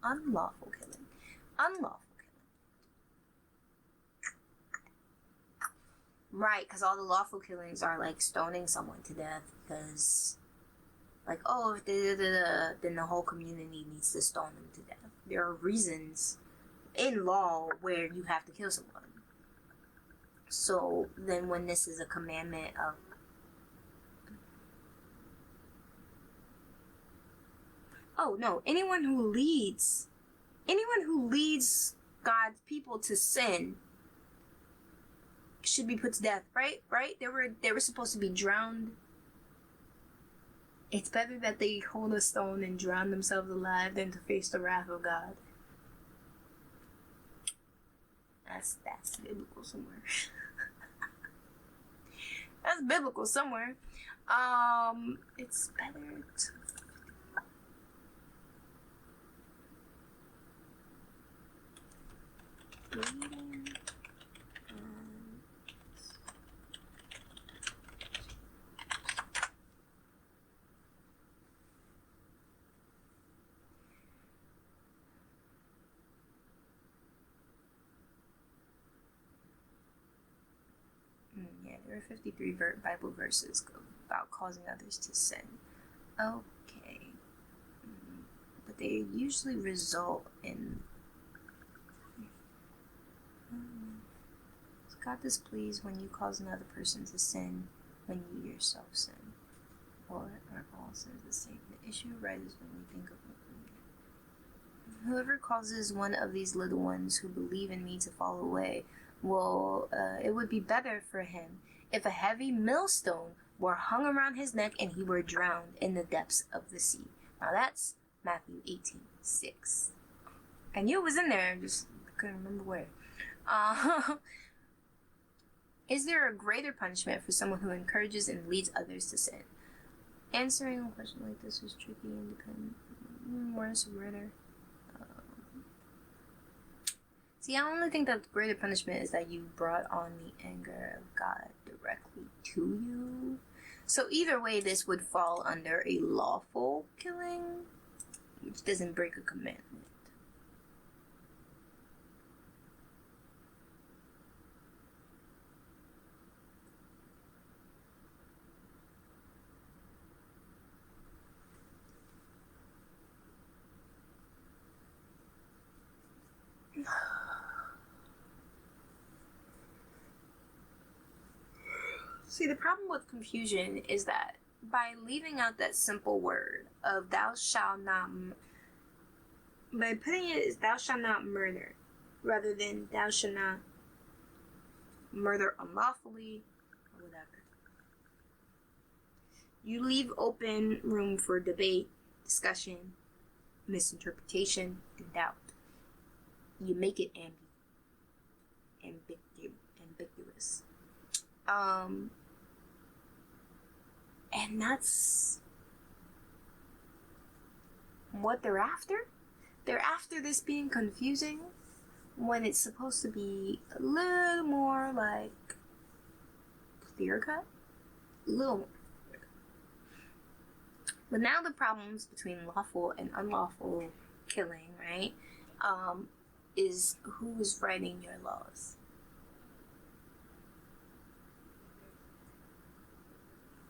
Unlawful killing. Unlawful. Right, because all the lawful killings are like stoning someone to death because, like, oh, if then the whole community needs to stone them to death. There are reasons in law where you have to kill someone. So then when this is a commandment of anyone who leads God's people to sin should be put to death, right? They were supposed to be drowned. It's better that they hold a stone and drown themselves alive than to face the wrath of God. That's biblical somewhere. That's biblical somewhere. It's better to reading. There are 53 Bible verses about causing others to sin. Okay. But they usually result in... Is God displeased when you cause another person to sin when you yourself sin? Or are all sins the same? The issue arises when we think of whoever causes one of these little ones who believe in me to fall away, well, it would be better for him if a heavy millstone were hung around his neck and he were drowned in the depths of the sea. Now that's Matthew 18:6. I knew it was in there, I just couldn't remember where. Is there a greater punishment for someone who encourages and leads others to sin? Answering a question like this was tricky and dependent. More surrender. See, I only think that the greater punishment is that you brought on the anger of God directly to you. So either way, this would fall under a lawful killing, which doesn't break a commandment. See, the problem with confusion is that by leaving out that simple word of thou shalt not, by putting it as thou shalt not murder, rather than thou shalt not murder unlawfully, or whatever, you leave open room for debate, discussion, misinterpretation, and doubt. You make it ambiguous. And that's what they're after. They're after this being confusing when it's supposed to be a little more like clear cut. A little more clear cut. But now the problems between lawful and unlawful killing, right, is who's writing your laws.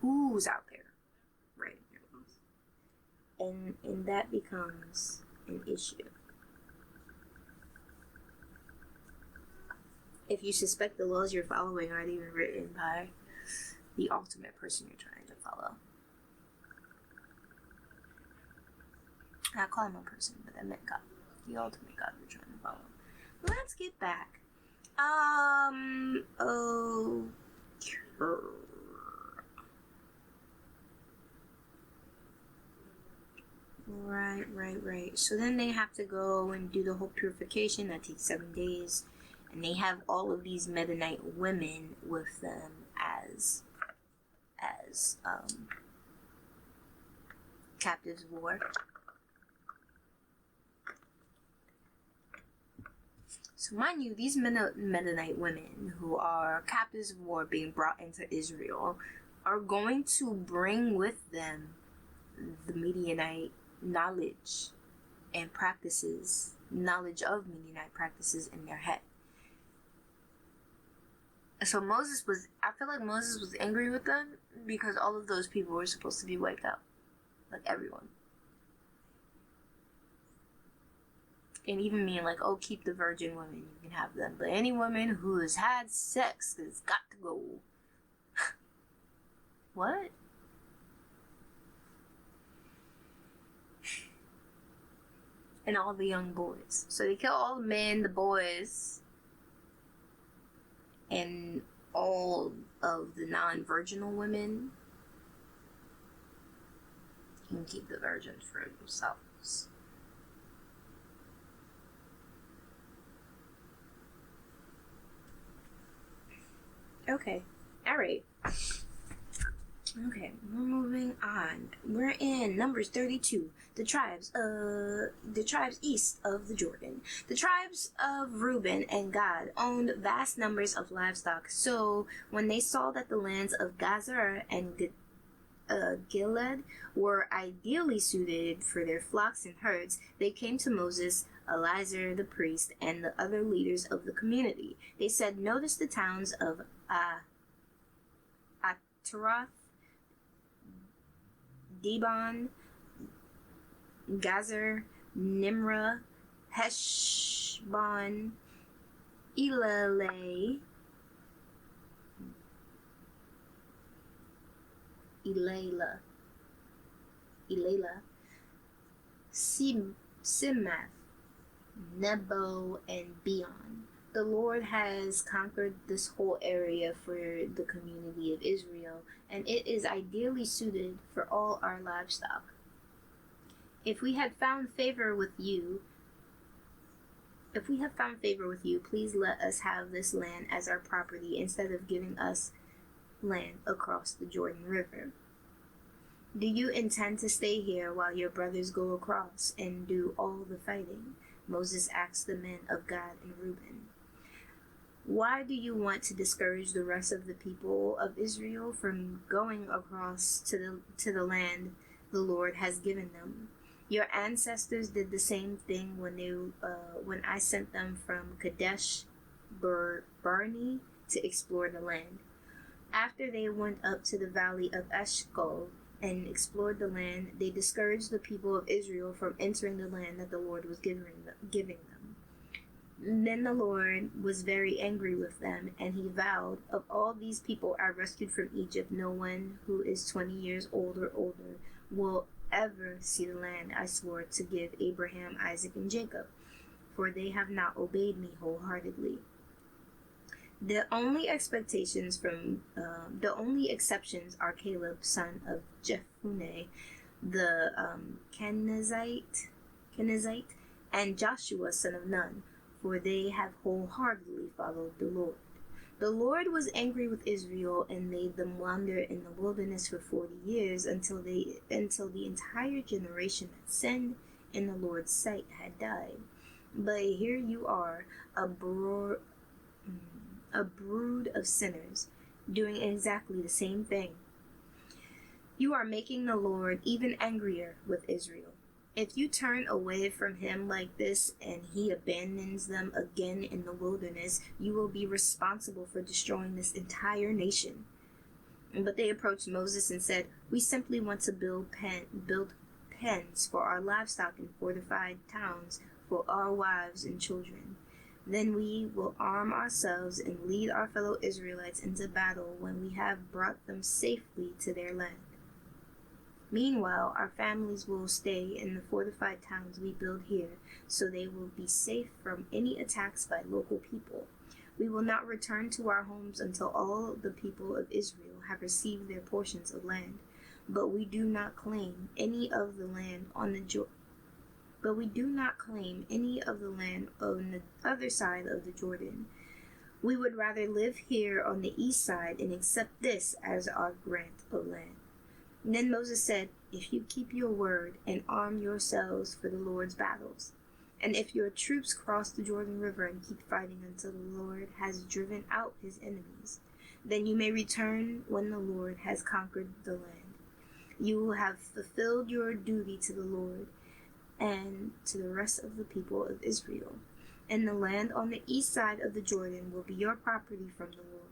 Who's out there writing your laws? And that becomes an issue. If you suspect the laws you're following aren't even written by the ultimate person you're trying to follow. I call him a person, but I meant God. The ultimate God you're trying to follow. Let's get back. Right. So then they have to go and do the whole purification. That takes 7 days. And they have all of these Mennonite women with them as captives of war. So mind you, these Mennonite women who are captives of war being brought into Israel are going to bring with them the Midianite knowledge and practices, knowledge of Midianite practices in their head. So I feel like Moses was angry with them because all of those people were supposed to be wiped out. Like everyone. and even mean like, oh, keep the virgin women, you can have them. But any woman who has had sex has got to go. What? And all the young boys. So they kill all the men, the boys, and all of the non-virginal women. You can keep the virgins for themselves. Okay. Alright. Okay, we're moving on. We're in Numbers 32. The tribes east of the Jordan. The tribes of Reuben and Gad owned vast numbers of livestock. So when they saw that the lands of Gazer and Gilead were ideally suited for their flocks and herds, they came to Moses, Eleazar the priest, and the other leaders of the community. They said, "Notice the towns of Ataroth, Dibon, Gazer, Nimrah, Heshbon, Elah, Simath, Nebo, and Beon. The Lord has conquered this whole area for the community of Israel, and it is ideally suited for all our livestock. If we have found favor with you, please let us have this land as our property instead of giving us land across the Jordan River. Do you intend to stay here while your brothers go across and do all the fighting?" Moses asked the men of Gad and Reuben. "Why do you want to discourage the rest of the people of Israel from going across to the land the Lord has given them? Your ancestors did the same thing when I sent them from Kadesh Barnea to explore the land. After they went up to the valley of Eshcol and explored the land, they discouraged the people of Israel from entering the land that the Lord was giving them. Then the Lord was very angry with them, and he vowed, 'Of all these people I rescued from Egypt, no one who is 20 years old or older will ever see the land I swore to give Abraham, Isaac, and Jacob, for they have not obeyed me wholeheartedly.' The only exceptions are Caleb, son of Jephunneh, the Kenizzite, and Joshua, son of Nun, for they have wholeheartedly followed the Lord. The Lord was angry with Israel and made them wander in the wilderness for 40 years until the entire generation that sinned in the Lord's sight had died. But here you are, a brood of sinners, doing exactly the same thing. You are making the Lord even angrier with Israel. If you turn away from him like this and he abandons them again in the wilderness, you will be responsible for destroying this entire nation." But they approached Moses and said, "We simply want to build pens for our livestock and fortified towns for our wives and children. Then we will arm ourselves and lead our fellow Israelites into battle when we have brought them safely to their land. Meanwhile, our families will stay in the fortified towns we build here, so they will be safe from any attacks by local people. We will not return to our homes until all the people of Israel have received their portions of land. But we do not claim any of the land on the other side of the Jordan. We would rather live here on the east side and accept this as our grant of land." Then Moses said, "If you keep your word and arm yourselves for the Lord's battles, and if your troops cross the Jordan River and keep fighting until the Lord has driven out his enemies, then you may return when the Lord has conquered the land. You will have fulfilled your duty to the Lord and to the rest of the people of Israel, and the land on the east side of the Jordan will be your property from the Lord.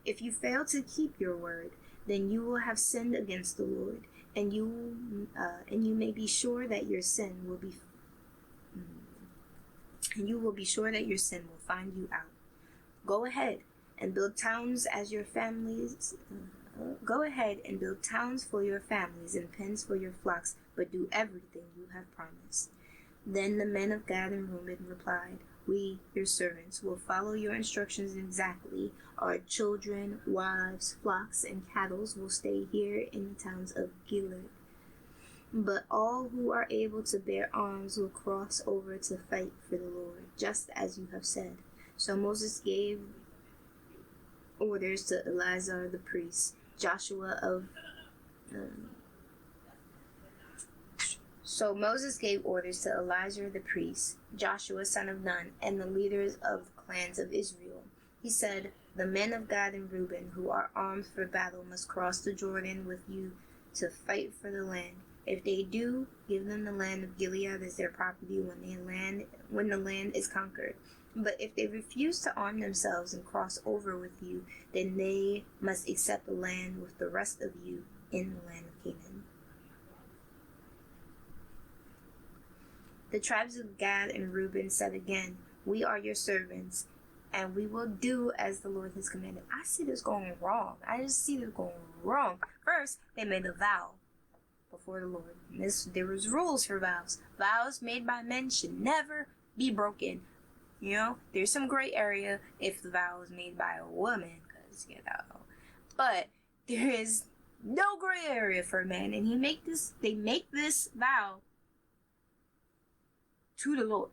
If you fail to keep your word, then you will have sinned against the Lord, and you may be sure that your sin will be and you will be sure that your sin will find you out. Go ahead and build towns as your families. Go ahead and build towns for your families and pens for your flocks, but do everything you have promised." Then the men of Gad and Reuben replied, "We, your servants, will follow your instructions exactly. Our children, wives, flocks, and cattle will stay here in the towns of Gilead. But all who are able to bear arms will cross over to fight for the Lord, just as you have said." So Moses gave orders to Eleazar the priest, Joshua of So Moses gave orders to Eleazar the priest, Joshua son of Nun, and the leaders of the clans of Israel. He said, "The men of Gad and Reuben who are armed for battle must cross the Jordan with you to fight for the land. If they do, give them the land of Gilead as their property when the land is conquered. But if they refuse to arm themselves and cross over with you, then they must accept the land with the rest of you in the land of Canaan." The tribes of Gad and Reuben said again, "We are your servants, and we will do as the Lord has commanded." I see this going wrong. I just see this going wrong. First, they made a vow before the Lord. There was rules for vows. Vows made by men should never be broken. You know, there's some gray area if the vow is made by a woman, because, but there is no gray area for men, and they make this vow to the Lord.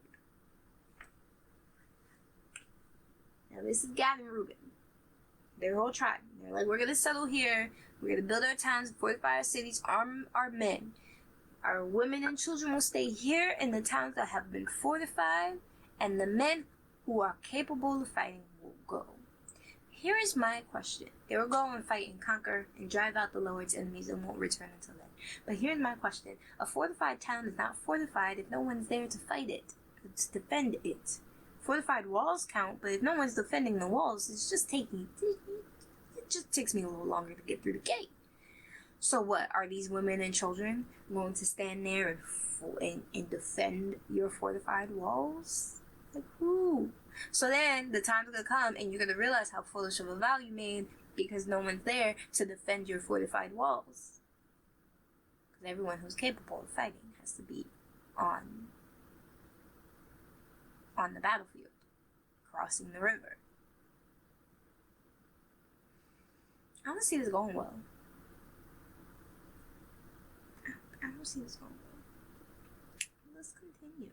Now this is Gad and Reuben, their whole tribe. They're like, "We're gonna settle here. We're gonna build our towns, fortify our cities, arm our men. Our women and children will stay here in the towns that have been fortified, and the men who are capable of fighting will go." Here is my question. They will go and fight and conquer and drive out the Lord's enemies and won't return until then. But here's my question. A fortified town is not fortified if no one's there to fight it, to defend it. Fortified walls count, but if no one's defending the walls, it just takes me a little longer to get through the gate. So what, are these women and children going to stand there and defend your fortified walls? Like, who? So then the time's gonna come and you're gonna realize how foolish of a vow you made because no one's there to defend your fortified walls. Because everyone who's capable of fighting has to be on the battlefield, crossing the river. I don't see this going well. I don't see this going well. Let's continue.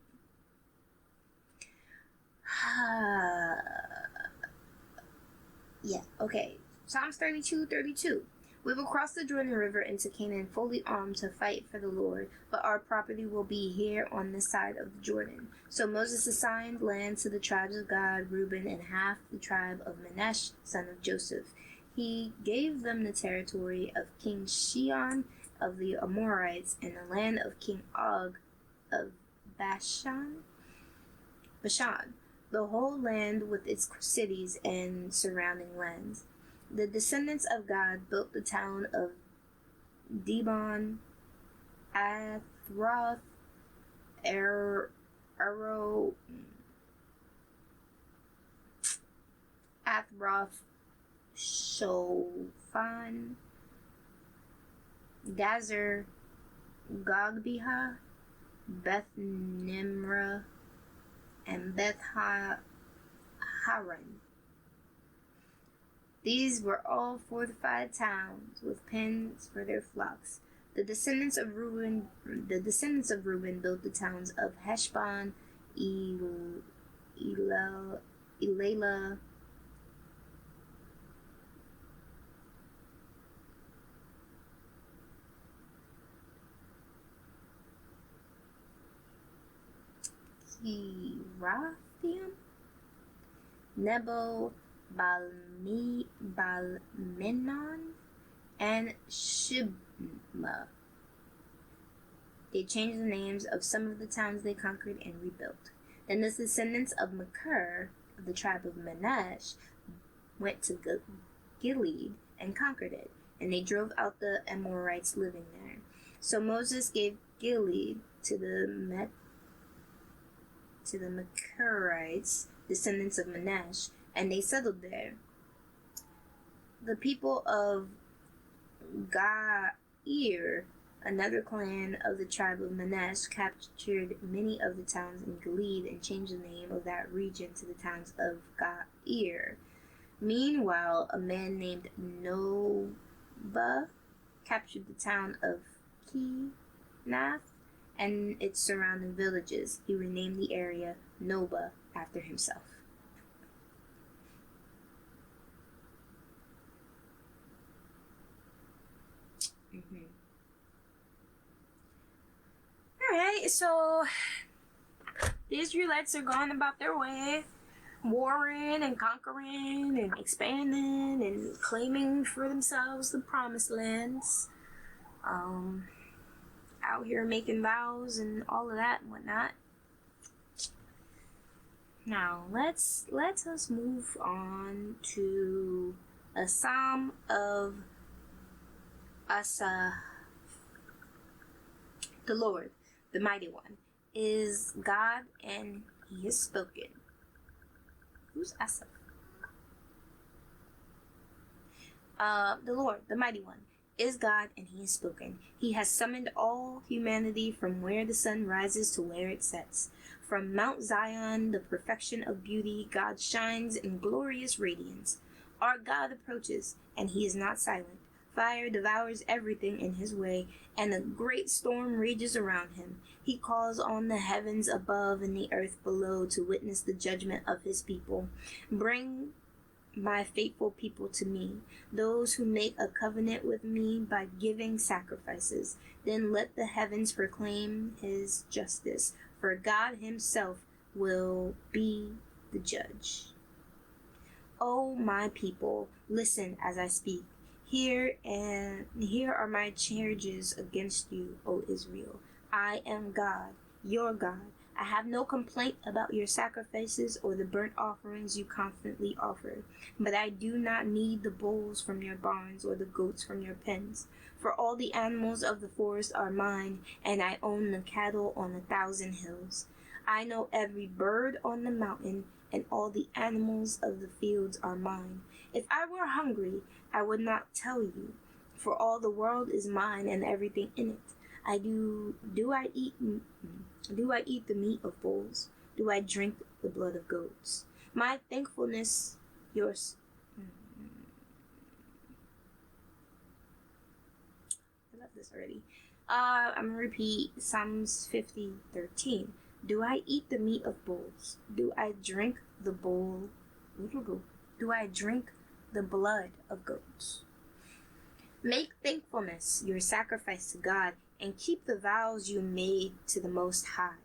Yeah, okay. Psalms 32:32. "We will cross the Jordan River into Canaan fully armed to fight for the Lord, but our property will be here on this side of the Jordan." So Moses assigned land to the tribes of Gad, Reuben, and half the tribe of Manasseh, son of Joseph. He gave them the territory of King Sihon of the Amorites and the land of King Og of Bashan, the whole land with its cities and surrounding lands. The descendants of Gad built the town of Dibon, Athroth, Athroth, Shofan, Gazer, Gogbeha, Beth Nimrah, and Beth Haran. These were all fortified towns with pens for their flocks. The descendants of Reuben built the towns of Heshbon, Elah, Kirathaim, Nebo, Balmenon, and Shibma. They changed the names of some of the towns they conquered and rebuilt. Then the descendants of Machir, of the tribe of Manasseh, went to Gilead and conquered it, and they drove out the Amorites living there. So Moses gave Gilead to the to the Machirites, descendants of Manasseh, and they settled there. The people of Gair, another clan of the tribe of Manasseh, captured many of the towns in Gilead and changed the name of that region to the towns of Gair. Meanwhile, a man named Noba captured the town of Kenath and its surrounding villages. He renamed the area Noba after himself. Alright, so the Israelites are going about their way, warring and conquering and expanding and claiming for themselves the promised lands. Out here making vows and all of that and whatnot. Now let us move on to a psalm of Asaph. The Lord, the Mighty One, is God, and He has spoken. Who's Asaph? The Lord, the Mighty One, is God, and He has spoken. He has summoned all humanity from where the sun rises to where it sets. From Mount Zion, the perfection of beauty, God shines in glorious radiance. Our God approaches, and He is not silent. Fire devours everything in His way, and a great storm rages around Him. He calls on the heavens above and the earth below to witness the judgment of His people. Bring my faithful people to me, those who make a covenant with me by giving sacrifices. Then let the heavens proclaim His justice, for God Himself will be the judge. O my people, listen as I speak. Here are my charges against you, O Israel. I am God, your God. I have no complaint about your sacrifices or the burnt offerings you constantly offer, but I do not need the bulls from your barns or the goats from your pens. For all the animals of the forest are mine, and I own the cattle on 1,000 hills. I know every bird on the mountain, and all the animals of the fields are mine. If I were hungry, I would not tell you, for all the world is mine and everything in it. Do I eat the meat of bulls? Do I drink the blood of goats? My thankfulness, yours. I love this already. I'm gonna repeat Psalms 50:13. Do I eat the meat of bulls? Do I drink the Do I drink the blood of goats? Make thankfulness your sacrifice to God, and keep the vows you made to the Most High.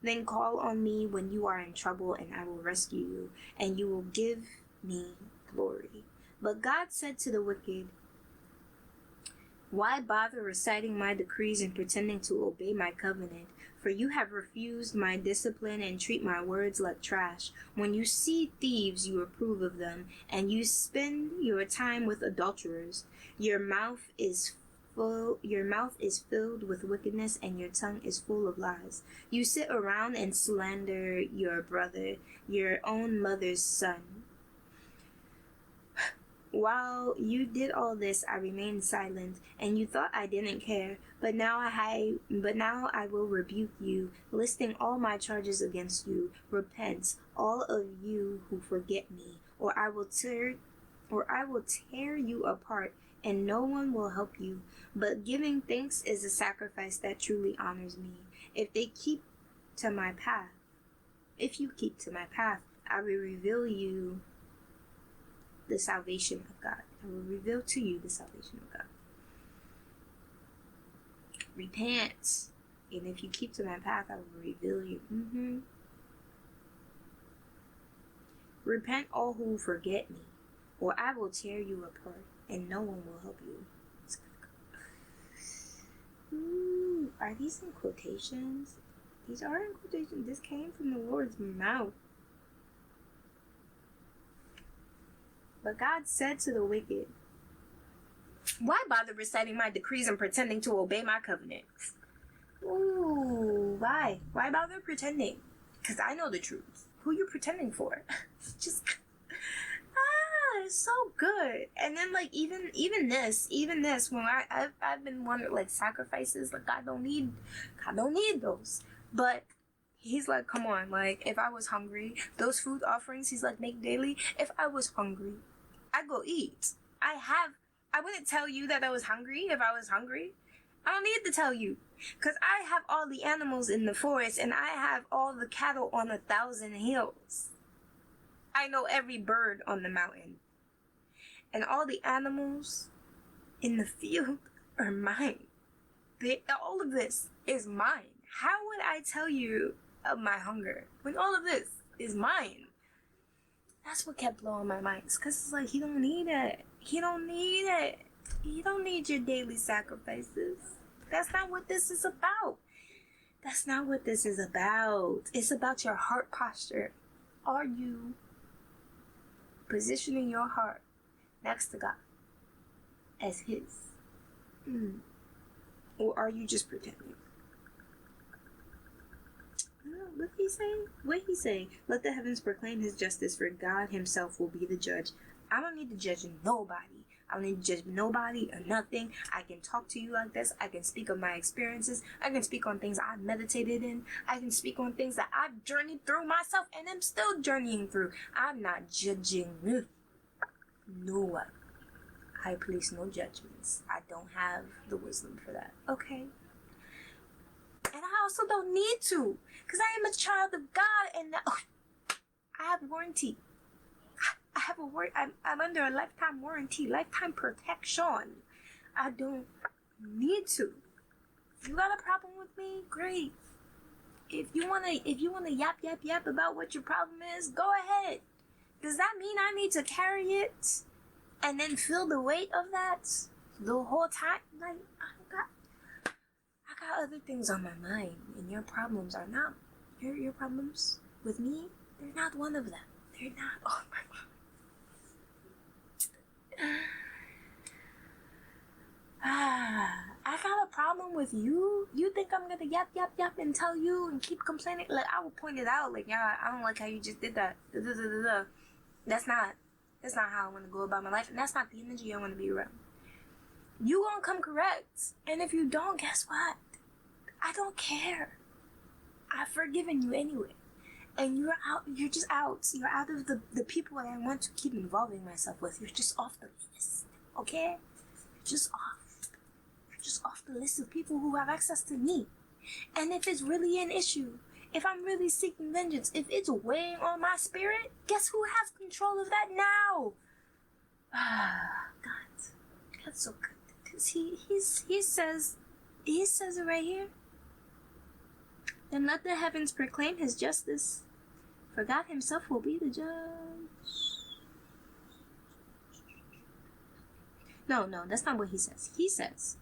Then call on me when you are in trouble, and I will rescue you, and you will give me glory. But God said to the wicked, why bother reciting my decrees and pretending to obey my covenant? For you have refused my discipline and treat my words like trash. When you see thieves, you approve of them, and you spend your time with adulterers. Your mouth is filled with wickedness, and your tongue is full of lies. You sit around and slander your brother, your own mother's son. While you did all this, I remained silent, and you thought I didn't care. But now I will rebuke you, listing all my charges against you. Repent, all of you who forget me, or I will tear you apart, and no one will help you. But giving thanks is a sacrifice that truly honors me. If you keep to my path, I will reveal you the salvation of God. I will reveal to you the salvation of God. Repent, and if you keep to my path, I will reveal you. Repent, all who forget me, or I will tear you apart, and no one will help you. Ooh, are these in quotations? These are in quotations. This came from the Lord's mouth. But God said to the wicked, why bother reciting my decrees and pretending to obey my covenant? Ooh, why? Why bother pretending? Because I know the truth. Who you pretending for? Just, it's so good. And then, like, even this, when I've been wondering, like, sacrifices, like, I don't need those. But he's like, come on, like, if I was hungry, those food offerings he's like, make daily, if I was hungry, I'd go eat. I wouldn't tell you that I was hungry if I was hungry. I don't need to tell you. Because I have all the animals in the forest and I have all the cattle on 1,000 hills. I know every bird on the mountain. And all the animals in the field are mine. All of this is mine. How would I tell you of my hunger when all of this is mine? That's what kept blowing my mind. Because it's like, he don't need it. He don't need it. You don't need your daily sacrifices. That's not what this is about. That's not what this is about. It's about your heart posture. Are you positioning your heart next to God as His? Or are you just pretending? What did he say? What did he say? Let the heavens proclaim His justice, for God Himself will be the judge. I don't need to judge nobody. I don't need to judge nobody or nothing. I can talk to you like this. I can speak of my experiences. I can speak on things I've meditated in. I can speak on things that I've journeyed through myself and am still journeying through. I'm not judging no one. I place no judgments. I don't have the wisdom for that. Okay? And I also don't need to, because I am a child of God and I have warranty. I have I'm under a lifetime warranty, lifetime protection. I don't need to. If you got a problem with me, great. If you wanna yap about what your problem is, go ahead. Does that mean I need to carry it and then feel the weight of that the whole time? Like, I got other things on my mind, and your problems are not your problems with me. They're not one of them. They're not on my mind. I got a problem with you? You think I'm gonna yap and tell you and keep complaining? Like, I will point it out, like, yeah, I don't like how you just did that. That's not how I want to go about my life, and that's not the energy I want to be around. You gonna come correct, and if you don't, guess what? I don't care. I've forgiven you anyway. And you're out of the people that I want to keep involving myself with. You're just off the list, okay? You're just off the list of people who have access to me. And if it's really an issue, if I'm really seeking vengeance, if it's weighing on my spirit, guess who has control of that now? God's so good. Because he says it right here. Then let the heavens proclaim His justice, for God Himself will be the judge. No, that's not what He says. He says,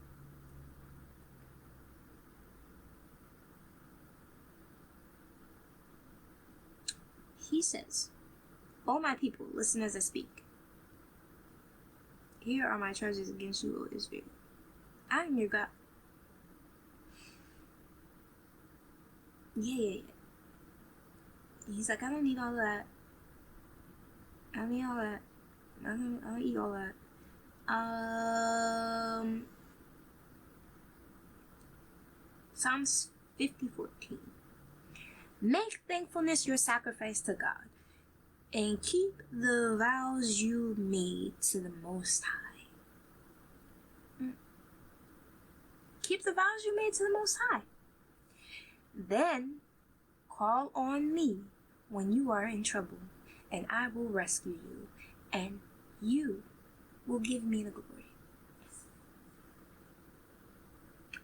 O my people, listen as I speak. Here are my charges against you, O Israel. I am your God. Yeah. He's like, I don't need all that. I don't eat all that. Psalms 50:14. Make thankfulness your sacrifice to God, and keep the vows you made to the Most High. Keep the vows you made to the Most High. Then call on me when you are in trouble, and I will rescue you, and you will give me the glory.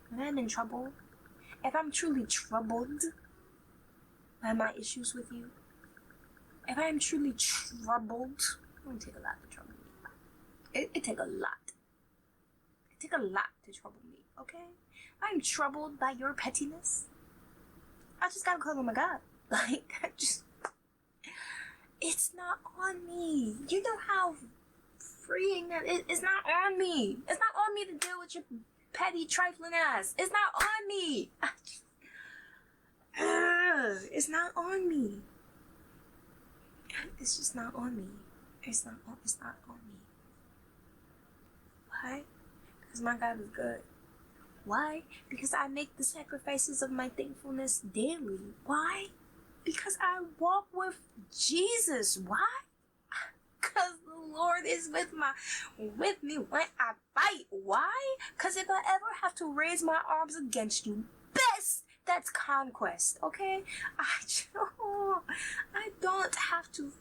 When I'm in trouble, if I'm truly troubled by my issues with you, if I am truly troubled, it won't take a lot to trouble me. It take a lot. It take a lot to trouble me, okay? If I'm troubled by your pettiness, I just gotta call on my God. Like, it's not on me. You know how freeing that is? It's not on me. It's not on me to deal with your petty, trifling ass. It's not on me. It's not on me. It's just not on me. It's not on me. Why? Because my God is good. Why? Because I make the sacrifices of my thankfulness daily. Why? Because I walk with Jesus. Why? Because the Lord is with me when I fight. Why? Because if I ever have to raise my arms against you, best, that's conquest, okay? I don't have to.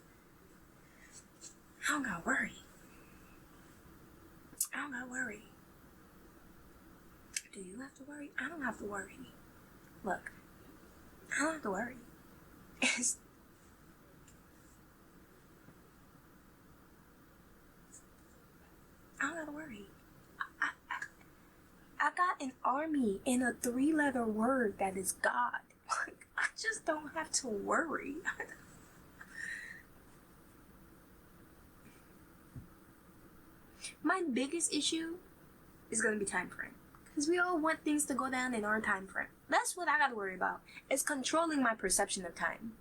I don't gotta worry. I don't gotta worry. Do you have to worry? I don't have to worry. Look, I don't have to worry. I don't gotta worry. I got an army in a 3-letter word that is God. Like, I just don't have to worry. My biggest issue is gonna be time frame. Because we all want things to go down in our time frame. That's what I gotta worry about. It's controlling my perception of time.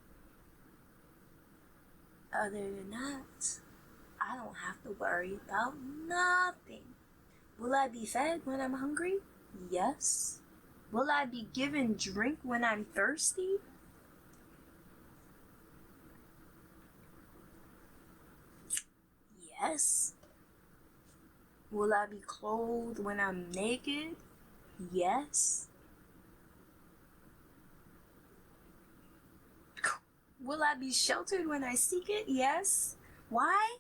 Other than that, I don't have to worry about nothing. Will I be fed when I'm hungry? Yes. Will I be given drink when I'm thirsty? Yes. Will I be clothed when I'm naked? Yes. Will I be sheltered when I seek it? Yes. Why?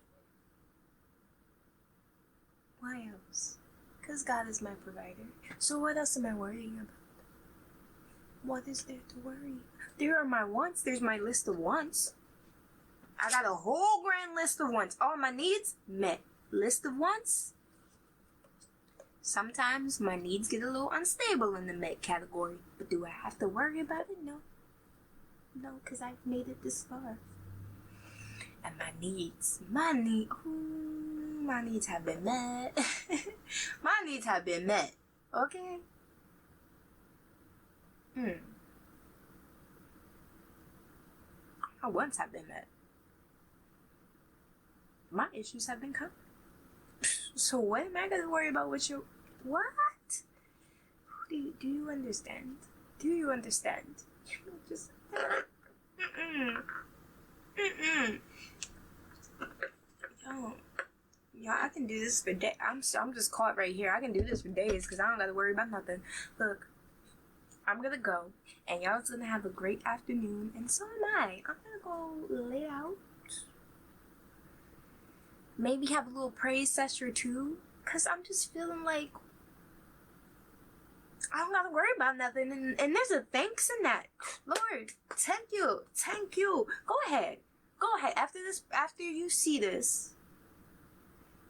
Why else? Because God is my provider. So what else am I worrying about? What is there to worry? There are my wants. There's my list of wants. I got a whole grand list of wants. All my needs met. List of wants. Sometimes my needs get a little unstable in the met category. But do I have to worry about it? No. No, because I've made it this far. And my needs have been met. My needs have been met. Okay? My wants have been met. My issues have been covered. So what am I gonna worry about with your... What? Do you understand? Do you understand? Just... Yo, I can do this for days. I'm just caught right here. I can do this for days because I don't gotta worry about nothing. Look, I'm gonna go, and y'all's gonna have a great afternoon, and so am I. I'm gonna go lay out. Maybe have a little praise session or two, because I'm just feeling like I don't gotta worry about nothing, and there's a thanks in that. Lord, thank you. Go ahead. After you see this,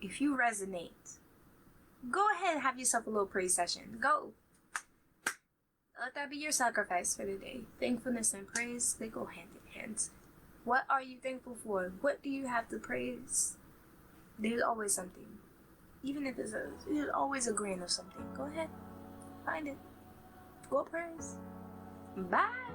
if you resonate, go ahead and have yourself a little praise session. Go. Let that be your sacrifice for the day. Thankfulness and praise, they go hand in hand. What are you thankful for? What do you have to praise? There's always something. Even if there's always a grain of something. Go ahead. Find it. Go praise. Bye.